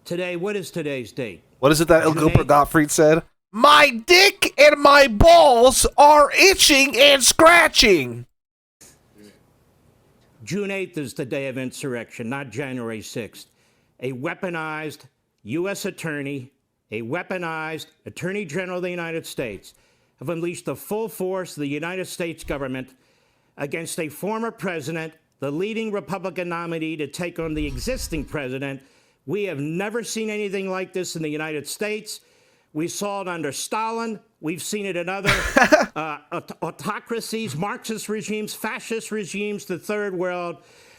[SPEAKER 6] Today, what is today's date?
[SPEAKER 1] What is it that
[SPEAKER 6] June
[SPEAKER 1] Gilbert
[SPEAKER 6] 8th?
[SPEAKER 1] Gottfried said? My dick and my balls are itching and scratching.
[SPEAKER 6] June 8th is the day of insurrection, not January 6th. A weaponized U.S. attorney, a weaponized Attorney General of the United States have unleashed the full force of the United States government against a former president, the leading Republican nominee to take on the existing president. We have never seen anything like this in the United States. We saw it under Stalin. We've seen it in other autocracies, Marxist regimes, fascist regimes, the third world.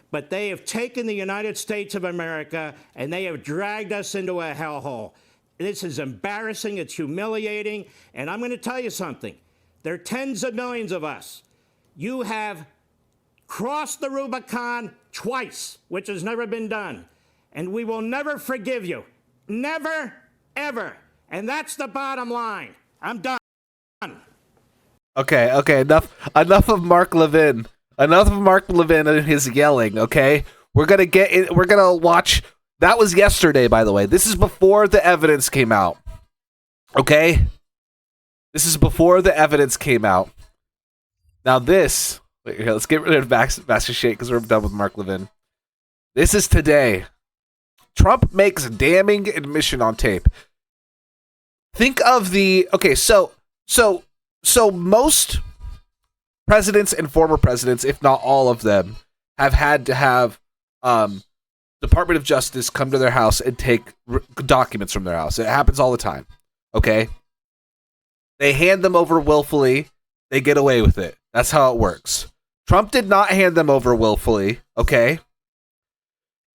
[SPEAKER 6] But they have taken the United States of America and they have dragged us into a hellhole. This is embarrassing. It's humiliating. And I'm going to tell you something. There are tens of millions of us. You have crossed the Rubicon twice, which has never been done. And we will never forgive you. Never, ever. And that's the bottom line. I'm done.
[SPEAKER 1] Okay, enough of Mark Levin. Enough of Mark Levin and his yelling, okay? We're gonna watch. That was yesterday, by the way. This is before the evidence came out. Okay? This is before the evidence came out. Now this, wait, here, let's get rid of Master Shake because we're done with Mark Levin. This is today. Trump makes damning admission on tape. Think of the, okay, so most presidents and former presidents, if not all of them, have had to have Department of Justice come to their house and take documents from their house. It happens all the time. Okay? They hand them over willfully. They get away with it. That's how it works. Trump did not hand them over willfully. Okay?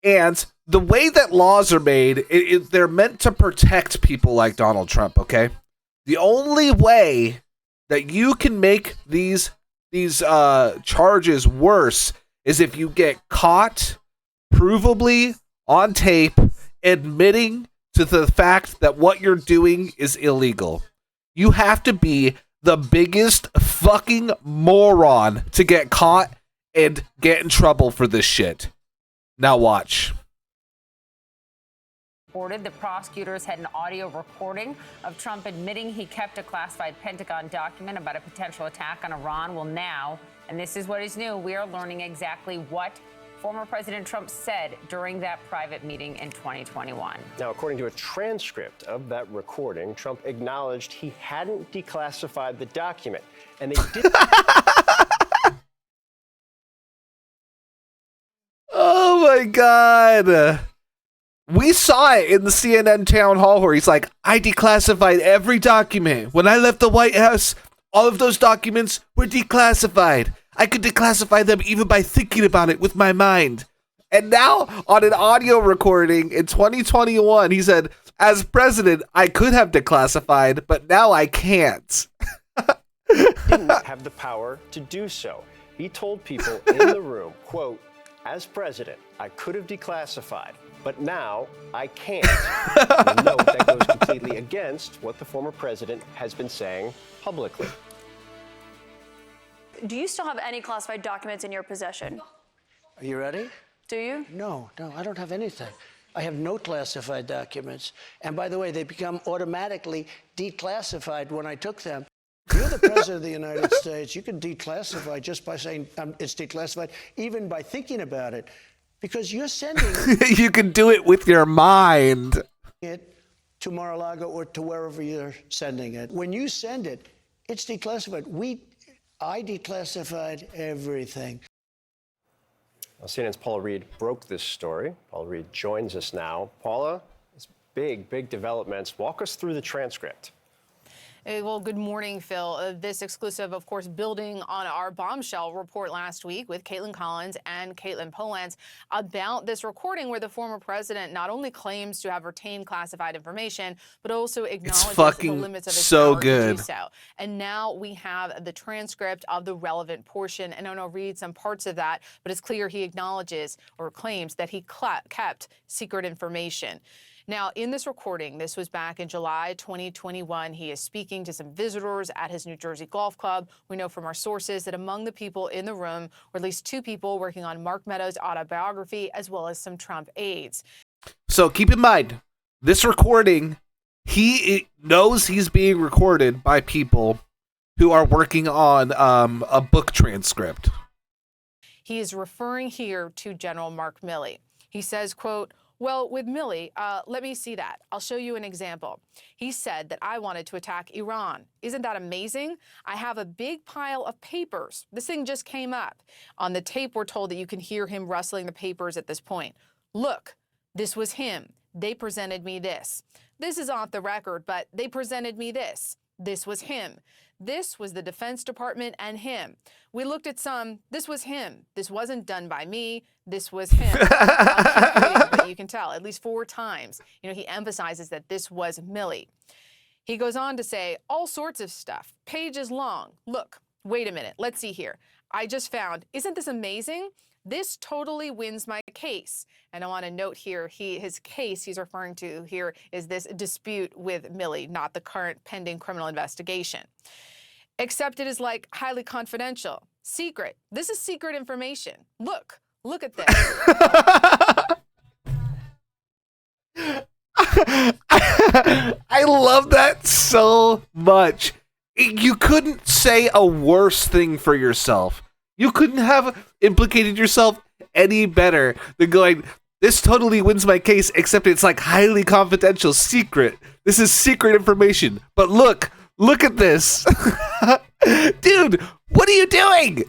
[SPEAKER 1] And the way that laws are made, they're meant to protect people like Donald Trump. Okay? The only way that you can make these charges worse is if you get caught provably on tape admitting to the fact that what you're doing is illegal. You have to be the biggest fucking moron to get caught and get in trouble for this shit. Now watch.
[SPEAKER 7] The prosecutors had an audio recording of Trump admitting he kept a classified Pentagon document about a potential attack on Iran. Well, now, and this is what is new, we are learning exactly what former President Trump said during that private meeting in 2021.
[SPEAKER 8] Now, according to a transcript of that recording, Trump acknowledged he hadn't declassified the document, and they did.
[SPEAKER 1] Oh my God. We saw it in the CNN town hall where he's like, I declassified every document. When I left the White House, all of those documents were declassified. I could declassify them even by thinking about it with my mind. And now, on an audio recording in 2021, he said, as president, I could have declassified, but now I can't.
[SPEAKER 8] Didn't have the power to do so. He told people in the room, quote, as president, I could have declassified, but now I can't. Note that goes completely against what the former president has been saying publicly.
[SPEAKER 9] Do you still have any classified documents in your possession?
[SPEAKER 10] Are you ready?
[SPEAKER 9] Do you?
[SPEAKER 10] No, I don't have anything. I have no classified documents. And by the way, they become automatically declassified when I took them. You're the president of the United States. You can declassify just by saying it's declassified, even by thinking about it. Because you're sending
[SPEAKER 1] You can do it with your mind.
[SPEAKER 10] it to Mar-a-Lago or to wherever you're sending it. When you send it, it's declassified. I declassified everything.
[SPEAKER 8] Well, CNN's Paula Reed broke this story. Paula Reed joins us now. Paula, it's big developments. Walk us through the transcript.
[SPEAKER 11] Well, good morning, Phil. This exclusive, of course, building on our bombshell report last week with Caitlin Collins and Caitlin Polans about this recording where the former president not only claims to have retained classified information, but also acknowledges the limits of his power to do so. And now we have the transcript of the relevant portion, and I'm going to read some parts of that, but it's clear he acknowledges or claims that he kept secret information. Now, in this recording, this was back in July 2021, he is speaking to some visitors at his New Jersey golf club. We know from our sources that among the people in the room were at least two people working on Mark Meadows' autobiography, as well as some Trump aides.
[SPEAKER 1] So keep in mind, this recording, he knows he's being recorded by people who are working on a book transcript.
[SPEAKER 11] He is referring here to General Mark Milley. He says, quote, well, with Milley, let me see that. I'll show you an example. He said that I wanted to attack Iran. Isn't that amazing? I have a big pile of papers. This thing just came up. On the tape, we're told that you can hear him rustling the papers at this point. Look, this was him. They presented me this. This is off the record, but they presented me this. This was him. This was the Defense Department and him. We looked at some. This was him. This wasn't done by me. This was him. But you can tell at least 4 times. You know, he emphasizes that this was Milley. He goes on to say all sorts of stuff, pages long. Look, wait a minute. Let's see here. I just found, isn't this amazing? This totally wins my case. And I want to note here, his case he's referring to here is this dispute with Milley, not the current pending criminal investigation. Except it is like highly confidential, secret. This is secret information. Look at this.
[SPEAKER 1] I love that so much. You couldn't say a worse thing for yourself. You couldn't have implicated yourself any better than going, this totally wins my case, except it's like highly confidential, secret. This is secret information. But look at this. Dude, what are you doing?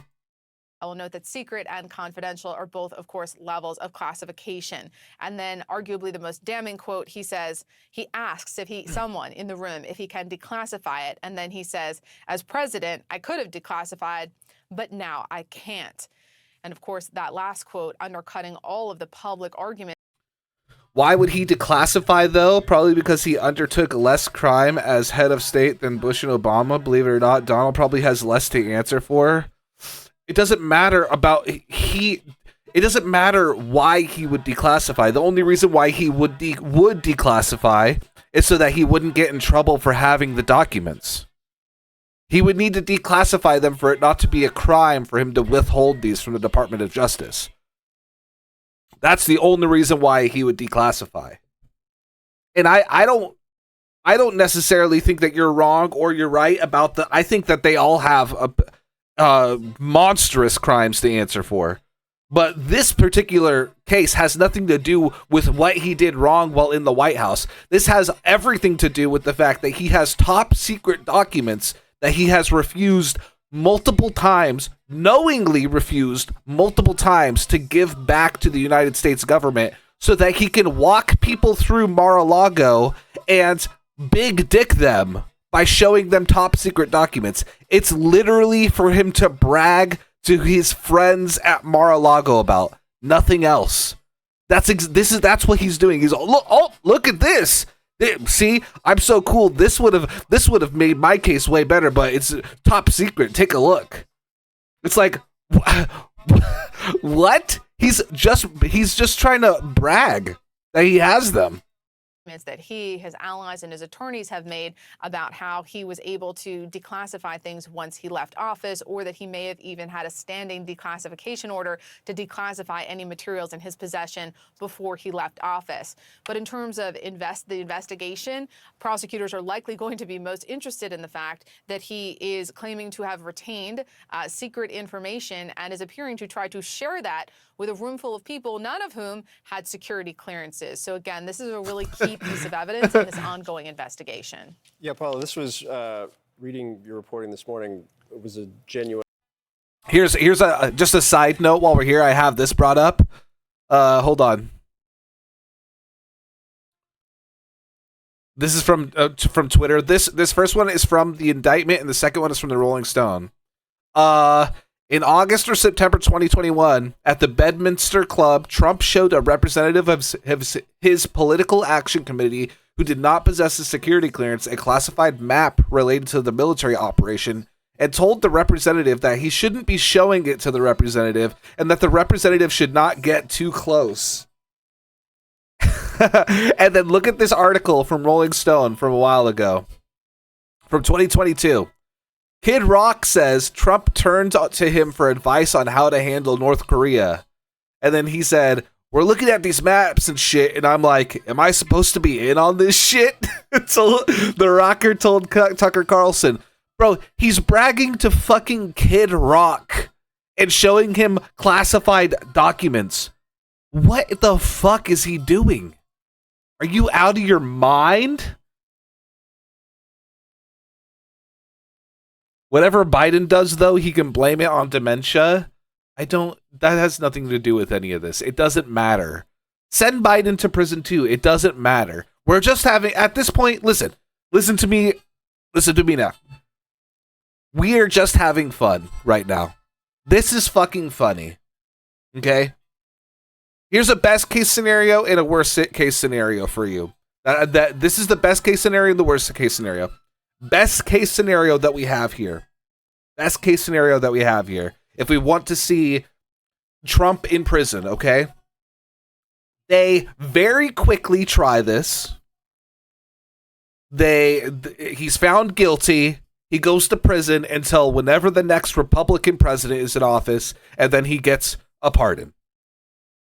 [SPEAKER 11] I will note that secret and confidential are both, of course, levels of classification. And then arguably the most damning quote, he says, he asks someone in the room if he can declassify it. And then he says, as president, I could have declassified, but now I can't. And of course, that last quote undercutting all of the public argument.
[SPEAKER 1] Why would he declassify, though? Probably because he undertook less crime as head of state than Bush and Obama. Believe it or not, Donald probably has less to answer for. It doesn't matter it doesn't matter why he would declassify. The only reason why he would declassify is so that he wouldn't get in trouble for having the documents. He would need to declassify them for it not to be a crime for him to withhold these from the Department of Justice. That's the only reason why he would declassify. And I don't necessarily think that you're wrong or you're right about I think that they all have monstrous crimes to answer for. But this particular case has nothing to do with what he did wrong while in the White House. This has everything to do with the fact that he has top secret documents that he has refused multiple times, knowingly refused multiple times to give back to the United States government so that he can walk people through Mar-a-Lago and big dick them by showing them top secret documents. It's literally for him to brag to his friends at Mar-a-Lago about, nothing else. That's what he's doing. He's look at this. See, I'm so cool. This would have made my case way better, but it's top secret. Take a look. It's like, what? He's just trying to brag that he has them.
[SPEAKER 11] That he, his allies, and his attorneys have made about how he was able to declassify things once he left office, or that he may have even had a standing declassification order to declassify any materials in his possession before he left office. But in terms of the investigation, prosecutors are likely going to be most interested in the fact that he is claiming to have retained secret information and is appearing to try to share that with a room full of people, none of whom had security clearances. So again, this is a really key piece of evidence in this ongoing investigation.
[SPEAKER 8] Yeah, Paula, this was, reading your reporting this morning, it was a genuine...
[SPEAKER 1] Here's just a side note while we're here. I have this brought up. Hold on. This is from Twitter. This first one is from the Indictment, and the second one is from the Rolling Stone. In August or September 2021, at the Bedminster Club, Trump showed a representative of his political action committee who did not possess a security clearance a classified map related to the military operation and told the representative that he shouldn't be showing it to the representative and that the representative should not get too close. And then look at this article from Rolling Stone from a while ago, from 2022. Kid Rock says Trump turned to him for advice on how to handle North Korea. And then he said, we're looking at these maps and shit. And I'm like, am I supposed to be in on this shit? So the rocker told Tucker Carlson, bro, he's bragging to fucking Kid Rock and showing him classified documents. What the fuck is he doing? Are you out of your mind? Whatever Biden does, though, he can blame it on dementia. That has nothing to do with any of this. It doesn't matter. Send Biden to prison, too. It doesn't matter. We're just having, at this point, listen to me now. We are just having fun right now. This is fucking funny. Okay? Here's a best case scenario and a worst case scenario for you. This is the best case scenario and the worst case scenario. Best case scenario that we have here. Best case scenario that we have here. If we want to see Trump in prison, okay? They very quickly try this. He's found guilty. He goes to prison until whenever the next Republican president is in office, and then he gets a pardon.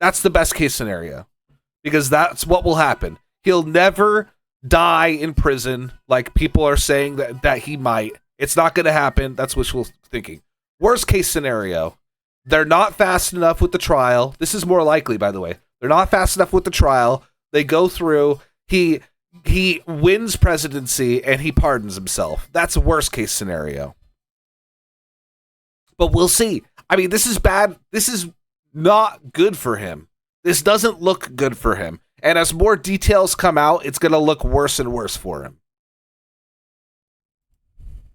[SPEAKER 1] That's the best case scenario. Because that's what will happen. He'll never die in prison like people are saying that he might. It's not going to happen. That's wishful thinking. Worst case scenario, they're not fast enough with the trial. This is more likely, by the way. They're not fast enough with the trial. They go through. He wins presidency and he pardons himself. That's a worst case scenario. But we'll see. I mean, this is bad. This is not good for him. This doesn't look good for him. And as more details come out, it's going to look worse and worse for him.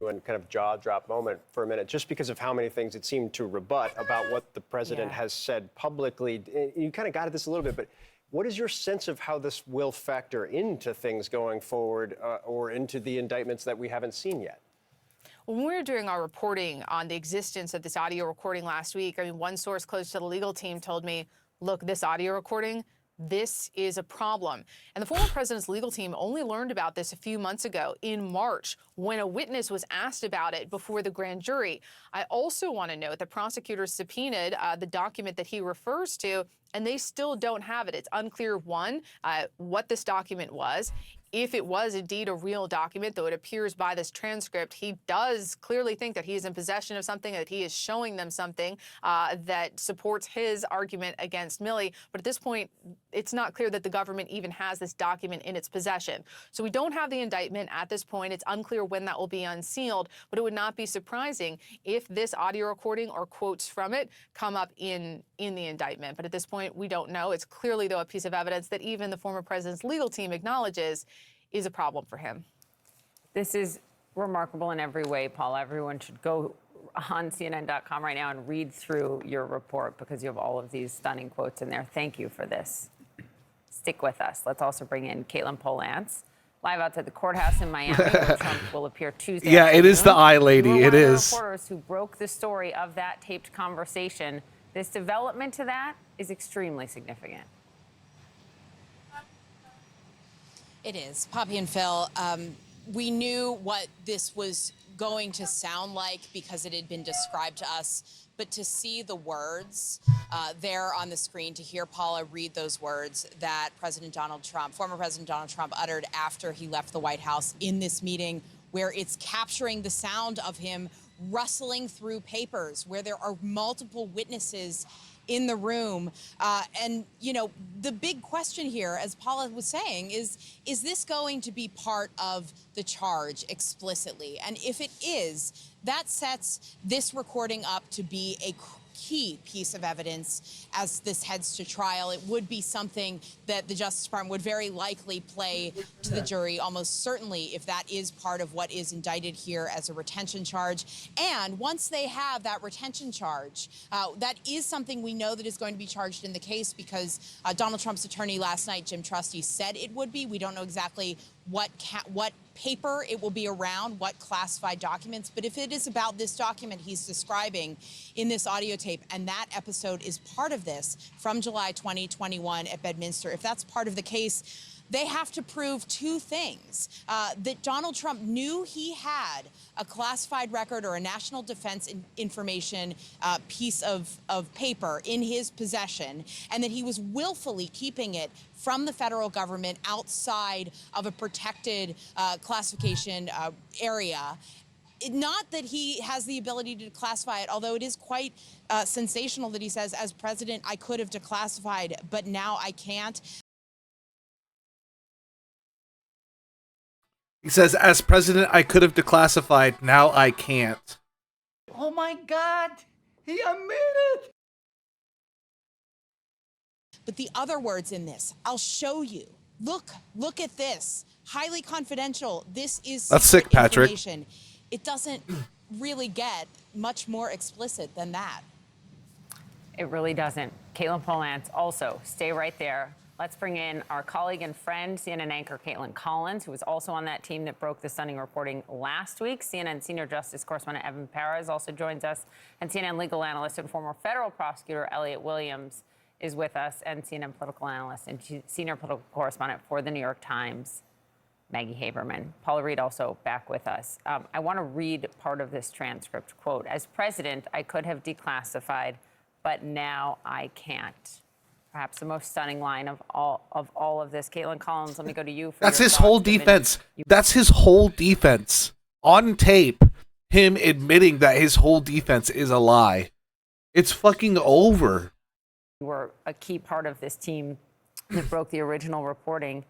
[SPEAKER 8] And kind of jaw drop moment for a minute, just because of how many things it seemed to rebut about what the president has said publicly. You kind of got at this a little bit, but what is your sense of how this will factor into things going forward or into the indictments that we haven't seen yet?
[SPEAKER 11] When we were doing our reporting on the existence of this audio recording last week, I mean, one source close to the legal team told me, look, this audio recording, this is a problem. And the former president's legal team only learned about this a few months ago in March when a witness was asked about it before the grand jury. I also want to note that prosecutors subpoenaed the document that he refers to, and they still don't have it. It's unclear, one, what this document was. If it was indeed a real document, though it appears by this transcript, he does clearly think that he is in possession of something, that he is showing them something that supports his argument against Milley. But at this point, it's not clear that the government even has this document in its possession. So we don't have the indictment at this point. It's unclear when that will be unsealed, but it would not be surprising if this audio recording or quotes from it come up in the indictment. But at this point, we don't know. It's clearly, though, a piece of evidence that even the former president's legal team acknowledges is a problem for him.
[SPEAKER 7] This is remarkable in every way, Paula. Everyone should go on CNN.com right now and read through your report because you have all of these stunning quotes in there. Thank you for this. Stick with us. Let's also bring in Caitlin Polantz, live outside the courthouse in Miami, where Trump will appear Tuesday.
[SPEAKER 1] Yeah, it is the eye lady.
[SPEAKER 7] You were
[SPEAKER 1] It
[SPEAKER 7] one of the
[SPEAKER 1] is.
[SPEAKER 7] reporters who broke the story of that taped conversation. This development to that is extremely significant.
[SPEAKER 12] It is. Poppy and Phil, we knew what this was going to sound like because it had been described to us, but to see the words there on the screen, to hear Paula read those words that former President Donald Trump uttered after he left the White House in this meeting, where it's capturing the sound of him rustling through papers, where there are multiple witnesses in the room. And, you know, the big question here, as Paula was saying, is this going to be part of the charge explicitly? And if it is, that sets this recording up to be a key piece of evidence as this heads to trial. It would be something that the Justice Department would very likely play to the jury, almost certainly, if that is part of what is indicted here as a retention charge. And once they have that retention charge, that is something we know that is going to be charged in the case because Donald Trump's attorney last night, Jim Trusty, said it would be. We don't know exactly what paper it will be around, what classified documents. But if it is about this document he's describing in this audio tape, and that episode is part of this from July 2021 at Bedminster, if that's part of the case, they have to prove two things. That Donald Trump knew he had a classified record or a national defense information piece of paper in his possession, and that he was willfully keeping it from the federal government outside of a protected classification area. Not that he has the ability to declassify it, although it is quite sensational that he says, as president, I could have declassified, but now I can't.
[SPEAKER 1] He says, as president, I could have declassified. Now I can't.
[SPEAKER 13] Oh my God, he admitted.
[SPEAKER 12] But the other words in this, I'll show you. Look at this. Highly confidential. This is
[SPEAKER 1] That's sick, Patrick.
[SPEAKER 12] information. It doesn't really get much more explicit than that.
[SPEAKER 7] It really doesn't. Caitlin Polantz, also, stay right there. Let's bring in our colleague and friend, CNN anchor Caitlin Collins, who was also on that team that broke the stunning reporting last week. CNN senior justice correspondent Evan Perez also joins us, and CNN legal analyst and former federal prosecutor Elliot Williams is with us, and CNN political analyst and senior political correspondent for the New York Times, Maggie Haberman. Paula Reed also back with us. I want to read part of this transcript. Quote, as president, I could have declassified, but now I can't. perhaps the most stunning line of all of this. Caitlin Collins, let me go to you.
[SPEAKER 1] That's his whole defense. That's his whole defense. On tape, him admitting that his whole defense is a lie. It's fucking over.
[SPEAKER 7] You were a key part of this team that broke the original reporting.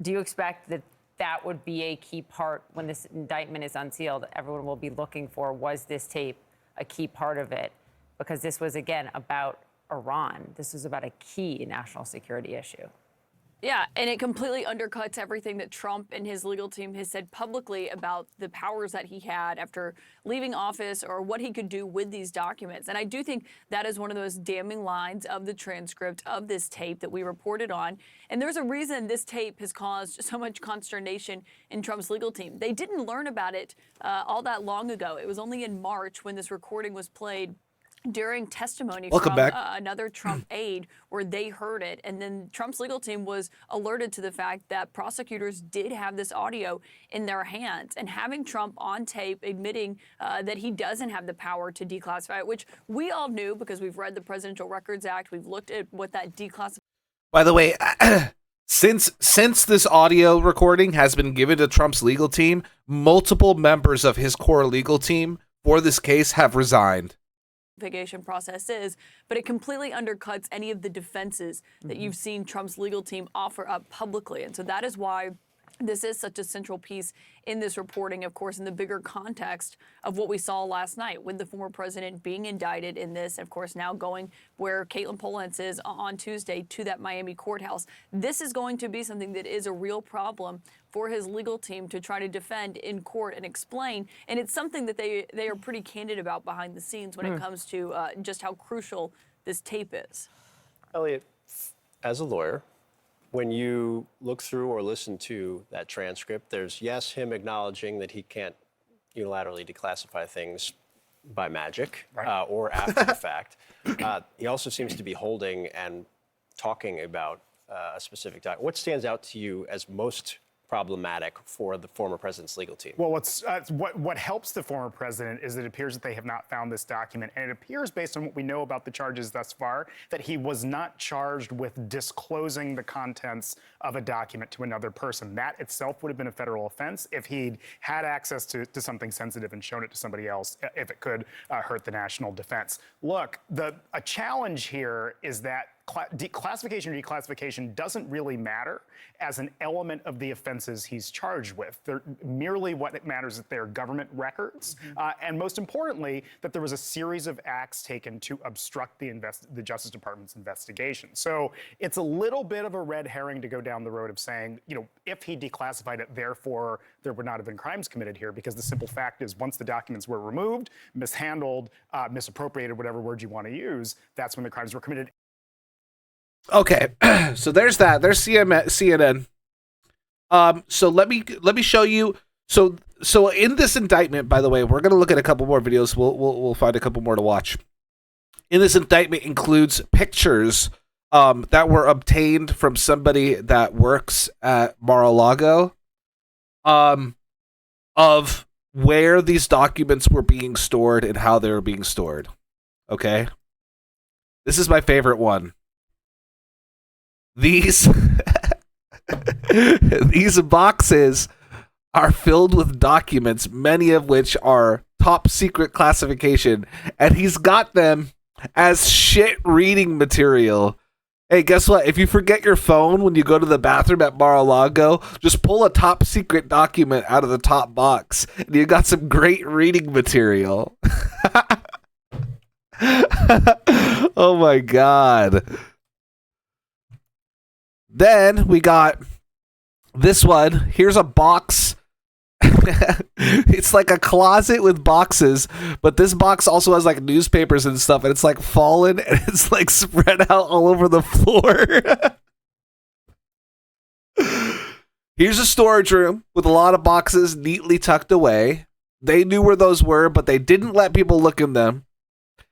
[SPEAKER 7] Do you expect that that would be a key part when this indictment is unsealed? Everyone will be looking for, was this tape a key part of it? Because this was, again, about Iran. This was about a key national security issue.
[SPEAKER 9] Yeah, and it completely undercuts everything that Trump and his legal team has said publicly about the powers that he had after leaving office or what he could do with these documents. And I do think that is one of those damning lines of the transcript of this tape that we reported on. And there's a reason this tape has caused so much consternation in Trump's legal team. They didn't learn about it all that long ago. It was only in March when this recording was played during testimony from another Trump aide where they heard it. And then Trump's legal team was alerted to the fact that prosecutors did have this audio in their hands. And having Trump on tape admitting that he doesn't have the power to declassify it, which we all knew because we've read the Presidential Records Act. We've looked at what that declassification.
[SPEAKER 1] By the way, since this audio recording has been given to Trump's legal team, multiple members of his core legal team for this case have resigned.
[SPEAKER 9] Process is, but it completely undercuts any of the defenses that you've seen Trump's legal team offer up publicly. And so that is why this is such a central piece in this reporting, of course, in the bigger context of what we saw last night with the former president being indicted in this, of course, now going where Caitlin Polance is on Tuesday to that Miami courthouse. This is going to be something that is a real problem for his legal team to try to defend in court and explain. And it's something that they are pretty candid about behind the scenes when it comes to just how crucial this tape is.
[SPEAKER 8] Elliot, as a lawyer, when you look through or listen to that transcript, there's, yes, him acknowledging that he can't unilaterally declassify things by magic or after the fact. He also seems to be holding and talking about a specific document. What stands out to you as most problematic for the former president's legal team?
[SPEAKER 14] Well, what helps the former president is it appears that they have not found this document, and it appears, based on what we know about the charges thus far, that he was not charged with disclosing the contents of a document to another person. That itself would have been a federal offense if he'd had access to something sensitive and shown it to somebody else, if it could hurt the national defense. Look, a challenge here is that classification or declassification doesn't really matter as an element of the offenses he's charged with. Merely what it matters is that they're government records, and most importantly, that there was a series of acts taken to obstruct the Justice Department's investigation. So it's a little bit of a red herring to go down the road of saying, if he declassified it, therefore there would not have been crimes committed here, because the simple fact is once the documents were removed, mishandled, misappropriated, whatever word you want to use, that's when the crimes were committed.
[SPEAKER 1] Okay, so there's that. There's CNN. So let me show you. So in this indictment, by the way, we're gonna look at a couple more videos. We'll find a couple more to watch. In this indictment includes pictures that were obtained from somebody that works at Mar-a-Lago, of where these documents were being stored and how they were being stored. Okay, this is my favorite one. These boxes are filled with documents, many of which are top secret classification, and he's got them as shit reading material. Hey, guess what? If you forget your phone when you go to the bathroom at Mar-a-Lago, just pull a top secret document out of the top box, and you got some great reading material. Oh my God. Then we got this one. Here's a box. It's like a closet with boxes, but this box also has like newspapers and stuff, and it's like fallen and it's like spread out all over the floor. Here's a storage room with a lot of boxes neatly tucked away. They knew where those were, but they didn't let people look in them.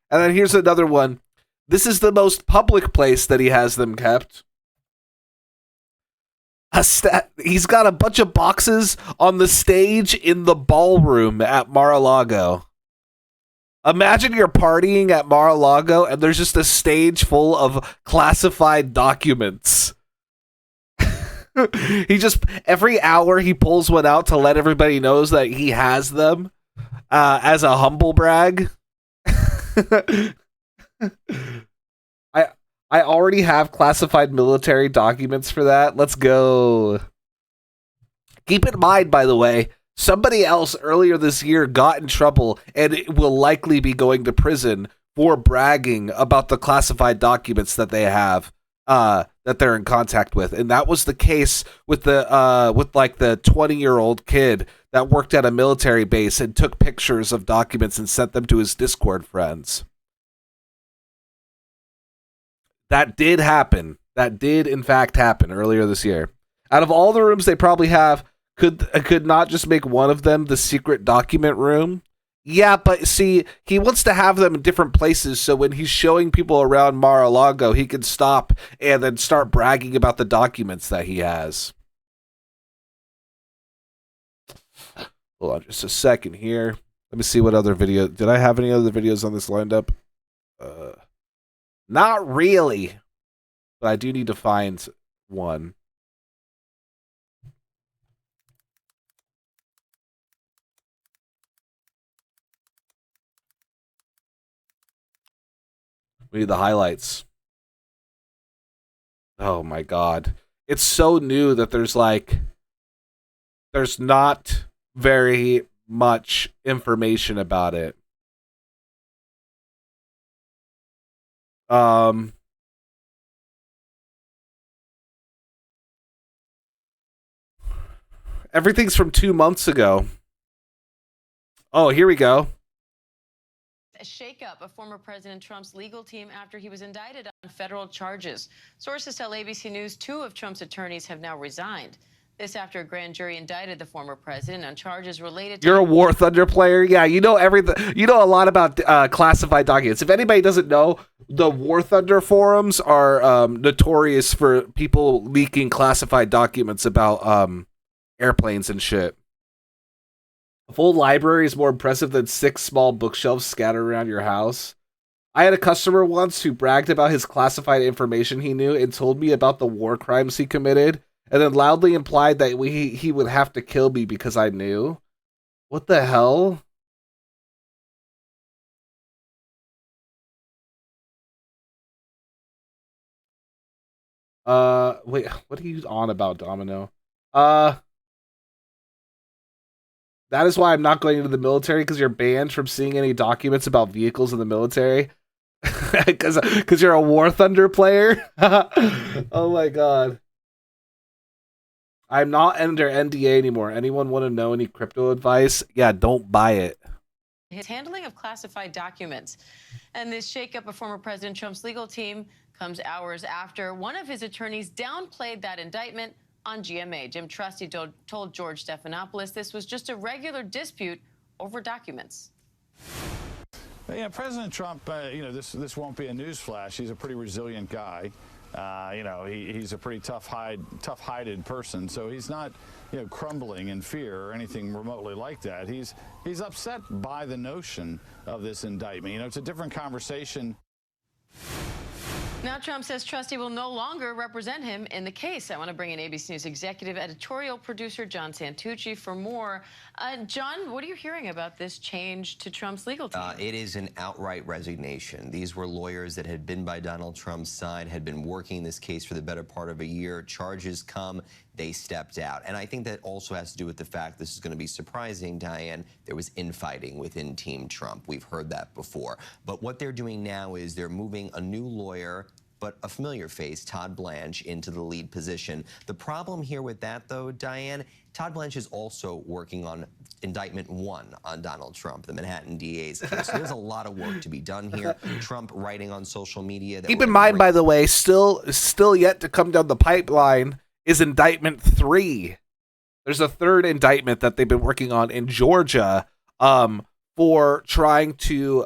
[SPEAKER 1] And then here's another one. This is the most public place that he has them kept. He's got a bunch of boxes on the stage in the ballroom at Mar-a-Lago. Imagine you're partying at Mar-a-Lago and there's just a stage full of classified documents. He just, every hour he pulls one out to let everybody knows that he has them as a humble brag. I already have classified military documents for that. Let's go. Keep in mind, by the way, somebody else earlier this year got in trouble and it will likely be going to prison for bragging about the classified documents that they have, that they're in contact with. And that was the case with the 20-year-old kid that worked at a military base and took pictures of documents and sent them to his Discord friends. That did happen. That did, in fact, happen earlier this year. Out of all the rooms they probably have, could not just make one of them the secret document room? Yeah, but see, he wants to have them in different places, so when he's showing people around Mar-a-Lago, he can stop and then start bragging about the documents that he has. Hold on just a second here. Let me see what other video. Did I have any other videos on this lined up? Not really, but I do need to find one. We need the highlights. Oh my god. It's so new that there's not very much information about it. Everything's from 2 months ago. Oh, here we go.
[SPEAKER 15] A shakeup of former President Trump's legal team after he was indicted on federal charges. Sources tell ABC News 2 of Trump's attorneys have now resigned. This after a grand jury indicted the former president on charges related to...
[SPEAKER 1] You're a War Thunder player? Yeah, you know everything. You know a lot about classified documents. If anybody doesn't know, the War Thunder forums are notorious for people leaking classified documents about airplanes and shit. A full library is more impressive than 6 small bookshelves scattered around your house. I had a customer once who bragged about his classified information he knew and told me about the war crimes he committed, and then loudly implied that he would have to kill me because I knew. What the hell? Wait, what are you on about, Domino? That is why I'm not going into the military, because you're banned from seeing any documents about vehicles in the military. Because you're a War Thunder player? Oh my god. I'm not under NDA anymore. Anyone want to know any crypto advice? Yeah, don't buy it.
[SPEAKER 15] His handling of classified documents. And this shakeup of former President Trump's legal team comes hours after one of his attorneys downplayed that indictment on GMA. Jim Trusty told George Stephanopoulos this was just a regular dispute over documents.
[SPEAKER 16] Yeah, President Trump, this won't be a newsflash. He's a pretty resilient guy. He's a pretty tough-hided person, so he's not, crumbling in fear or anything remotely like that. He's upset by the notion of this indictment. It's a different conversation.
[SPEAKER 15] Now Trump says Trusty will no longer represent him in the case. I want to bring in ABC News executive editorial producer John Santucci for more. John, what are you hearing about this change to Trump's legal team?
[SPEAKER 17] It is an outright resignation. These were lawyers that had been by Donald Trump's side, had been working this case for the better part of a year. Charges come, they stepped out. And I think that also has to do with the fact, this is going to be surprising, Diane, there was infighting within Team Trump. We've heard that before. But what they're doing now is they're moving a new lawyer, but a familiar face, Todd Blanche, into the lead position. The problem here with that, though, Diane, Todd Blanche is also working on Indictment 1 on Donald Trump, the Manhattan DA's case. So there's a lot of work to be done here. Trump writing on social media.
[SPEAKER 1] Keep in mind, by the way, still yet to come down the pipeline is Indictment 3. There's a third indictment that they've been working on in Georgia for trying to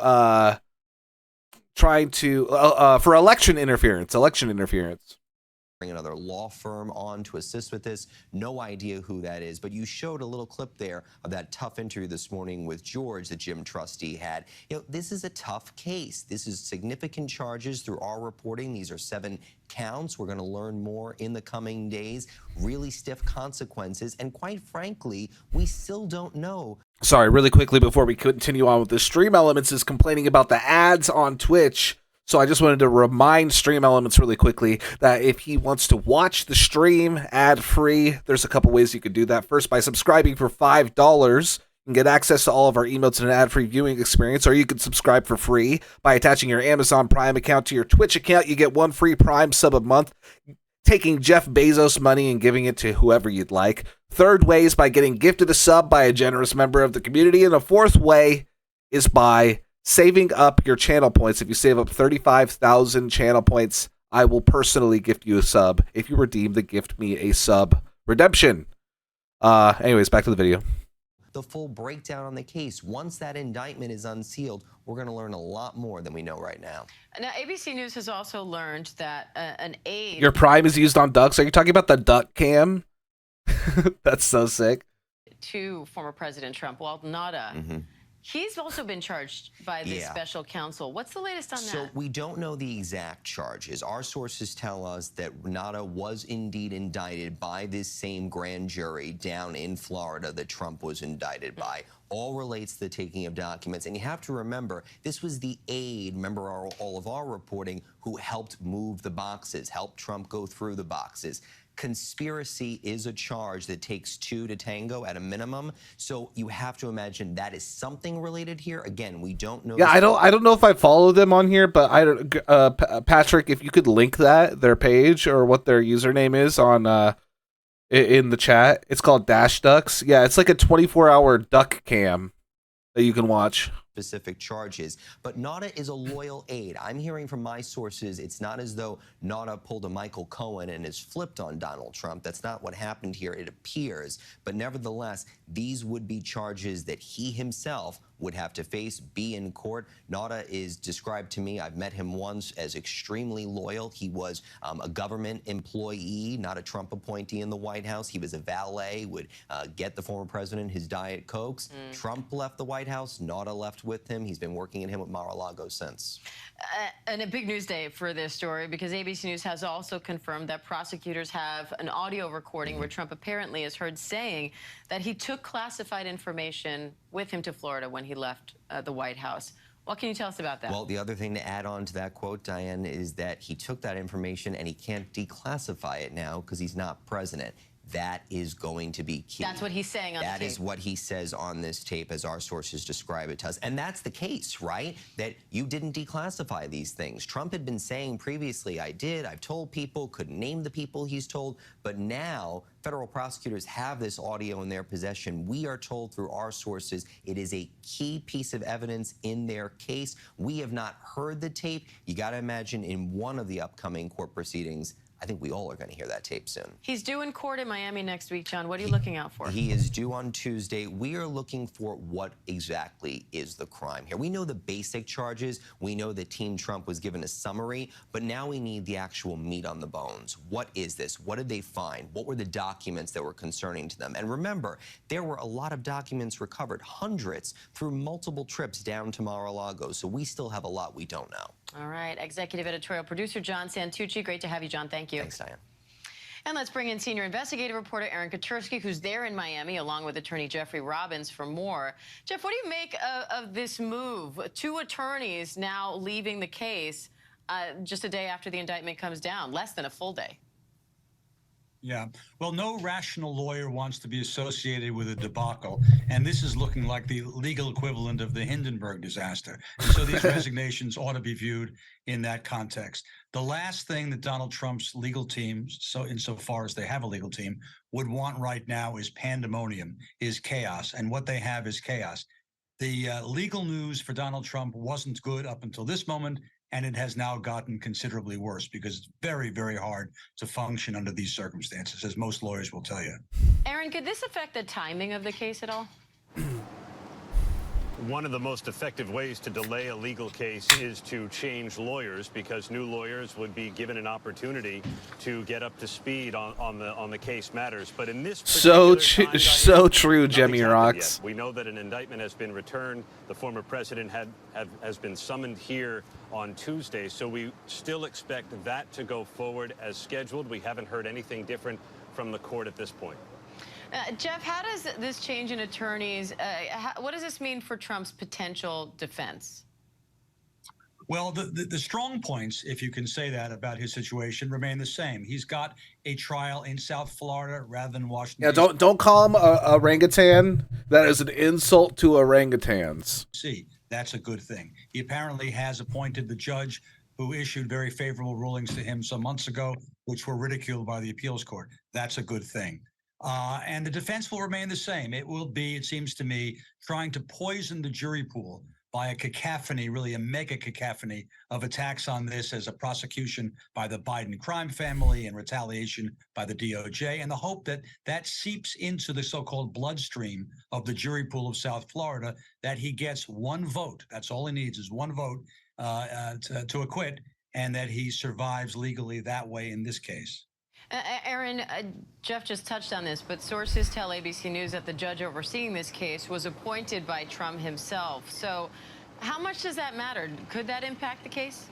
[SPEAKER 1] for election interference.
[SPEAKER 17] another law firm on to assist with this. No idea who that is, but you showed a little clip there of that tough interview this morning with George that Jim Trustee had. This is a tough case. This is significant charges through our reporting. These are 7 counts. We're going to learn more in the coming days. Really stiff consequences, and quite frankly, we still don't know.
[SPEAKER 1] Sorry, really quickly before we continue on with this, Stream Elements is complaining about the ads on Twitch. So I just wanted to remind Stream Elements really quickly that if he wants to watch the stream ad-free, there's a couple ways you could do that. First, by subscribing for $5, you can get access to all of our emotes and an ad-free viewing experience, or you can subscribe for free by attaching your Amazon Prime account to your Twitch account. You get 1 free Prime sub a month, taking Jeff Bezos' money and giving it to whoever you'd like. Third way is by getting gifted a sub by a generous member of the community. And the fourth way is by saving up your channel points. If you save up 35,000 channel points, I will personally gift you a sub if you redeem the Gift Me a Sub redemption. Anyways, back to the video.
[SPEAKER 17] The full breakdown on the case. Once that indictment is unsealed, we're going to learn a lot more than we know right now.
[SPEAKER 15] Now, ABC News has also learned that an aide...
[SPEAKER 1] Your Prime is used on ducks? Are you talking about the duck cam? That's so sick.
[SPEAKER 15] ...to former President Trump, Walt Nauta. He's also been charged by this special counsel. What's the latest on that?
[SPEAKER 17] So we don't know the exact charges. Our sources tell us that Nauta was indeed indicted by this same grand jury down in Florida that Trump was indicted by. All relates to the taking of documents. And you have to remember, this was the aide, remember all of our reporting, who helped move the boxes, helped Trump go through the boxes. Conspiracy is a charge that takes 2 to tango at a minimum. So you have to imagine that is something related here. Again, we don't know.
[SPEAKER 1] Yeah, I don't know if I follow them on here, but I don't. Patrick, if you could link their page or what their username is on in the chat. It's called Dash Ducks. Yeah, it's like a 24-hour duck cam that you can watch.
[SPEAKER 17] Specific charges, but Nauta is a loyal aide. I'm hearing from my sources, it's not as though Nauta pulled a Michael Cohen and has flipped on Donald Trump. That's not what happened here, it appears. But nevertheless, these would be charges that he himself would have to face, be in court. Nauta is described to me, I've met him once, as extremely loyal. He was a government employee, not a Trump appointee in the White House. He was a valet, would get the former president his Diet Cokes. Trump left the White House, Nauta left with him. He's been working in him with Mar-a-Lago since.
[SPEAKER 15] And a big news day for this story, because ABC News has also confirmed that prosecutors have an audio recording where Trump apparently is heard saying that he took classified information with him to Florida when he left the White House. What can you tell us about that?
[SPEAKER 17] Well, the other thing to add on to that quote, Diane, is that he took that information and he can't declassify it now because he's not president. That is going to be key.
[SPEAKER 15] That's what he's saying on the tape.
[SPEAKER 17] That is what he says on this tape, as our sources describe it to us. And that's the case, right? That you didn't declassify these things. Trump had been saying previously, I did, I've told people, couldn't name the people he's told, but now federal prosecutors have this audio in their possession. We are told through our sources it is a key piece of evidence in their case. We have not heard the tape. You got to imagine in one of the upcoming court proceedings, I think we all are going to hear that tape soon.
[SPEAKER 15] He's due in court in Miami next week, John. What are you looking out for?
[SPEAKER 17] He is due on Tuesday. We are looking for what exactly is the crime here. We know the basic charges. We know that Team Trump was given a summary, but now we need the actual meat on the bones. What is this? What did they find? What were the documents that were concerning to them? And remember, there were a lot of documents recovered, hundreds, through multiple trips down to Mar-a-Lago. So we still have a lot we don't know.
[SPEAKER 15] All right. Executive editorial producer John Santucci. Great to have you, John. Thank you.
[SPEAKER 17] Thanks, Diane.
[SPEAKER 15] And let's bring in senior investigative reporter Aaron Katersky, who's there in Miami, along with attorney Jeffrey Robbins for more. Jeff, what do you make of this move? 2 attorneys now leaving the case just a day after the indictment comes down, less than a full day.
[SPEAKER 18] Yeah, well, no rational lawyer wants to be associated with a debacle, and this is looking like the legal equivalent of the Hindenburg disaster. And so these resignations ought to be viewed in that context. The last thing that Donald Trump's legal team, so insofar as they have a legal team, would want right now is pandemonium, is chaos, and what they have is chaos. The legal news for Donald Trump wasn't good up until this moment, and it has now gotten considerably worse because it's very, very hard to function under these circumstances, as most lawyers will tell you.
[SPEAKER 15] Aaron, could this affect the timing of the case at all?
[SPEAKER 19] One of the most effective ways to delay a legal case is to change lawyers, because new lawyers would be given an opportunity to get up to speed on the case matters. But in this
[SPEAKER 1] So
[SPEAKER 19] particular time,
[SPEAKER 1] so true,
[SPEAKER 19] nothing's
[SPEAKER 1] Jemmy
[SPEAKER 19] happened
[SPEAKER 1] Rocks.
[SPEAKER 19] yet. We know that an indictment has been returned. The former president has been summoned here on Tuesday, so we still expect that to go forward as scheduled. We haven't heard anything different from the court at this point.
[SPEAKER 15] Jeff, how does this change in attorneys, what does this mean for Trump's potential defense?
[SPEAKER 18] Well, the strong points, if you can say that about his situation, remain the same. He's got a trial in South Florida rather than Washington.
[SPEAKER 1] Yeah, don't call him a orangutan. That is an insult to orangutans.
[SPEAKER 18] See, that's a good thing. He apparently has appointed the judge who issued very favorable rulings to him some months ago, which were ridiculed by the appeals court. That's a good thing. And the defense will remain the same. It will be, it seems to me, trying to poison the jury pool by a cacophony, really a mega cacophony of attacks on this as a prosecution by the Biden crime family and retaliation by the DOJ, and the hope that that seeps into the so-called bloodstream of the jury pool of South Florida, that he gets one vote. That's all he needs is one vote to acquit, and that he survives legally that way in this case.
[SPEAKER 15] Aaron, Jeff just touched on this, but sources tell ABC News that the judge overseeing this case was appointed by Trump himself. So how much does that matter? Could that impact the case?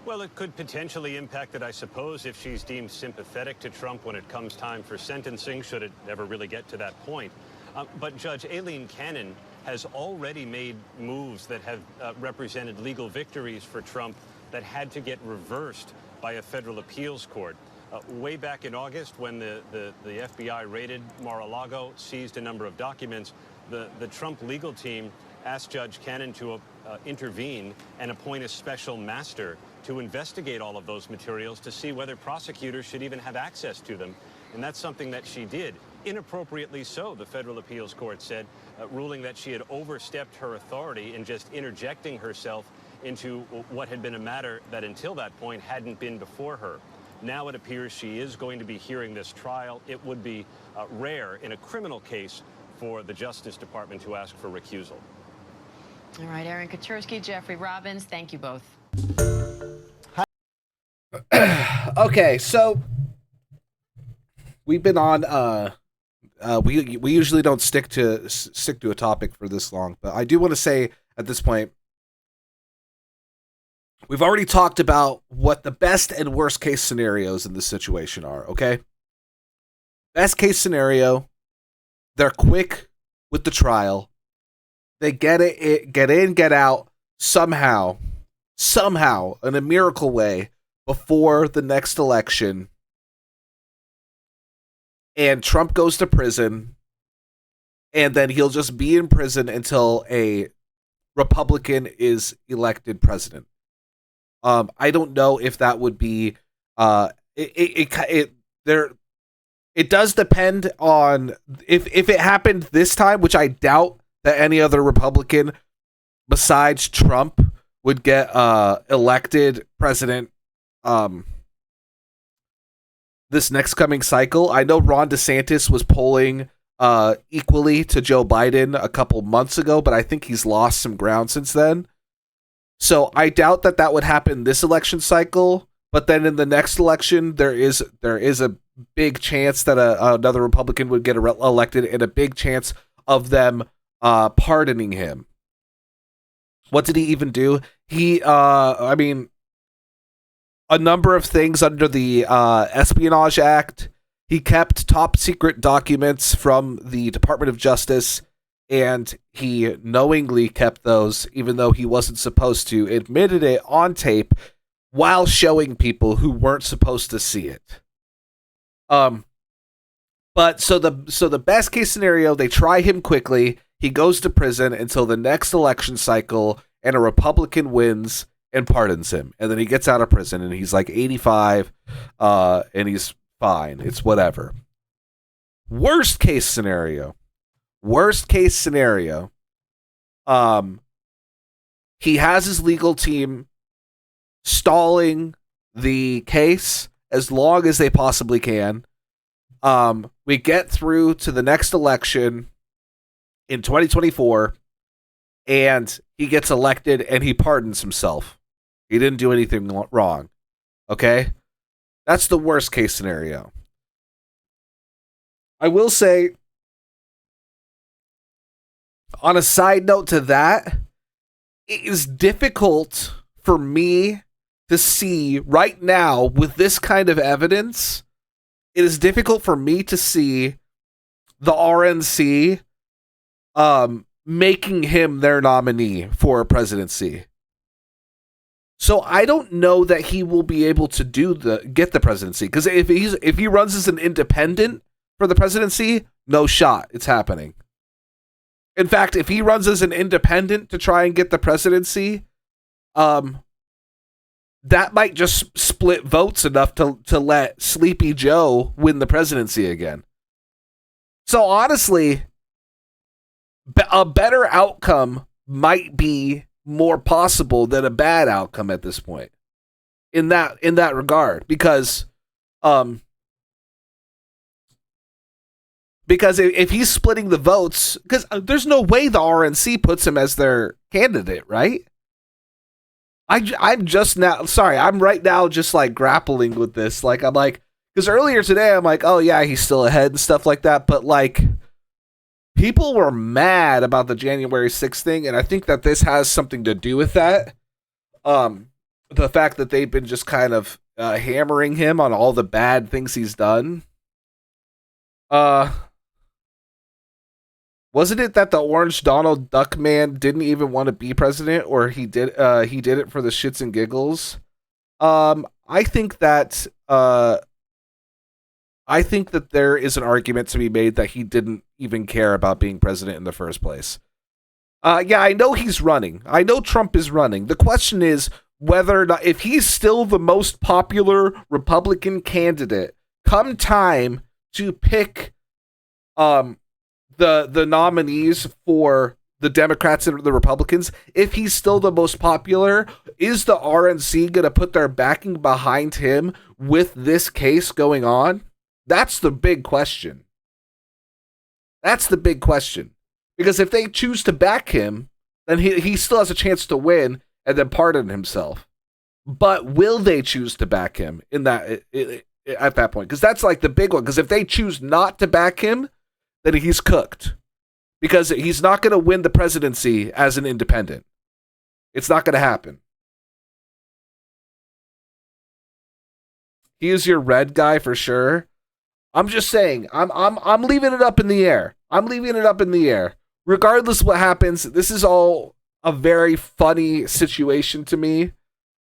[SPEAKER 19] Well, it could potentially impact it, I suppose, if she's deemed sympathetic to Trump when it comes time for sentencing, should it ever really get to that point. But Judge Aileen Cannon has already made moves that have represented legal victories for Trump that had to get reversed by a federal appeals court. Way back in August, when the FBI raided Mar-a-Lago, seized a number of documents, the Trump legal team asked Judge Cannon to intervene and appoint a special master to investigate all of those materials to see whether prosecutors should even have access to them. And that's something that she did. Inappropriately so, the federal appeals court said, ruling that she had overstepped her authority in just interjecting herself into what had been a matter that until that point hadn't been before her. Now it appears she is going to be hearing this trial. It would be rare in a criminal case for the Justice Department to ask for recusal.
[SPEAKER 15] All right, Aaron Katersky, Jeffrey Robbins, thank you both.
[SPEAKER 1] Okay, so we've been on. We usually don't stick to a topic for this long, but I do want to say at this point, we've already talked about what the best and worst case scenarios in this situation are, okay? Best case scenario, they're quick with the trial. They get in, get out somehow, in a miracle way, before the next election. And Trump goes to prison, and then he'll just be in prison until a Republican is elected president. I don't know if that would be it does depend on if it happened this time, which I doubt that any other Republican besides Trump would get elected president this next coming cycle. I know Ron DeSantis was polling equally to Joe Biden a couple months ago, but I think he's lost some ground since then. So I doubt that would happen this election cycle, but then in the next election, there is a big chance that another Republican would get elected, and a big chance of them pardoning him. What did he even do? He, a number of things under the Espionage Act. He kept top secret documents from the Department of Justice, and he knowingly kept those, even though he wasn't supposed to, admitted it on tape while showing people who weren't supposed to see it. But so the best case scenario, they try him quickly. He goes to prison until the next election cycle, and a Republican wins and pardons him. And then he gets out of prison, and he's like 85, and he's fine. It's whatever. Worst case scenario, he has his legal team stalling the case as long as they possibly can. We get through to the next election, in 2024 and he gets elected and he pardons himself. He didn't do anything wrong. Okay? That's the worst case scenario. I will say, on a side note to that, it is difficult for me to see right now with this kind of evidence. It is difficult for me to see the RNC making him their nominee for a presidency. So I don't know that he will be able to get the presidency, because if he runs as an independent for the presidency, no shot it's happening. In fact, if he runs as an independent to try and get the presidency, that might just split votes enough to let Sleepy Joe win the presidency again. So honestly, a better outcome might be more possible than a bad outcome at this point. In that regard, because if he's splitting the votes, because there's no way the RNC puts him as their candidate, right? I'm just now, sorry, I'm right now just like grappling with this. Like, I'm like, because earlier today, I'm like, oh yeah, he's still ahead and stuff like that. But like, people were mad about the January 6th thing. And I think that this has something to do with that. The fact that they've been just kind of hammering him on all the bad things he's done. Wasn't it that the orange Donald Duck man didn't even want to be president, or he did it for the shits and giggles? I think that there is an argument to be made that he didn't even care about being president in the first place. Yeah, I know he's running. I know Trump is running. The question is whether or not, if he's still the most popular Republican candidate, come time to pick the nominees for the Democrats and the Republicans, if he's still the most popular, is the RNC going to put their backing behind him with this case going on? That's the big question. That's the big question. Because if they choose to back him, then he still has a chance to win and then pardon himself. But will they choose to back him at that point? Because that's like the big one. Because if they choose not to back him, then he's cooked. Because he's not going to win the presidency as an independent. It's not going to happen. He is your red guy for sure. I'm just saying, I'm leaving it up in the air. I'm leaving it up in the air. Regardless of what happens, this is all a very funny situation to me.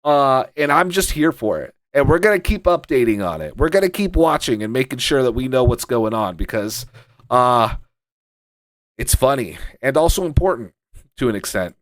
[SPEAKER 1] And I'm just here for it. And we're going to keep updating on it. We're going to keep watching and making sure that we know what's going on, because it's funny and also important to an extent.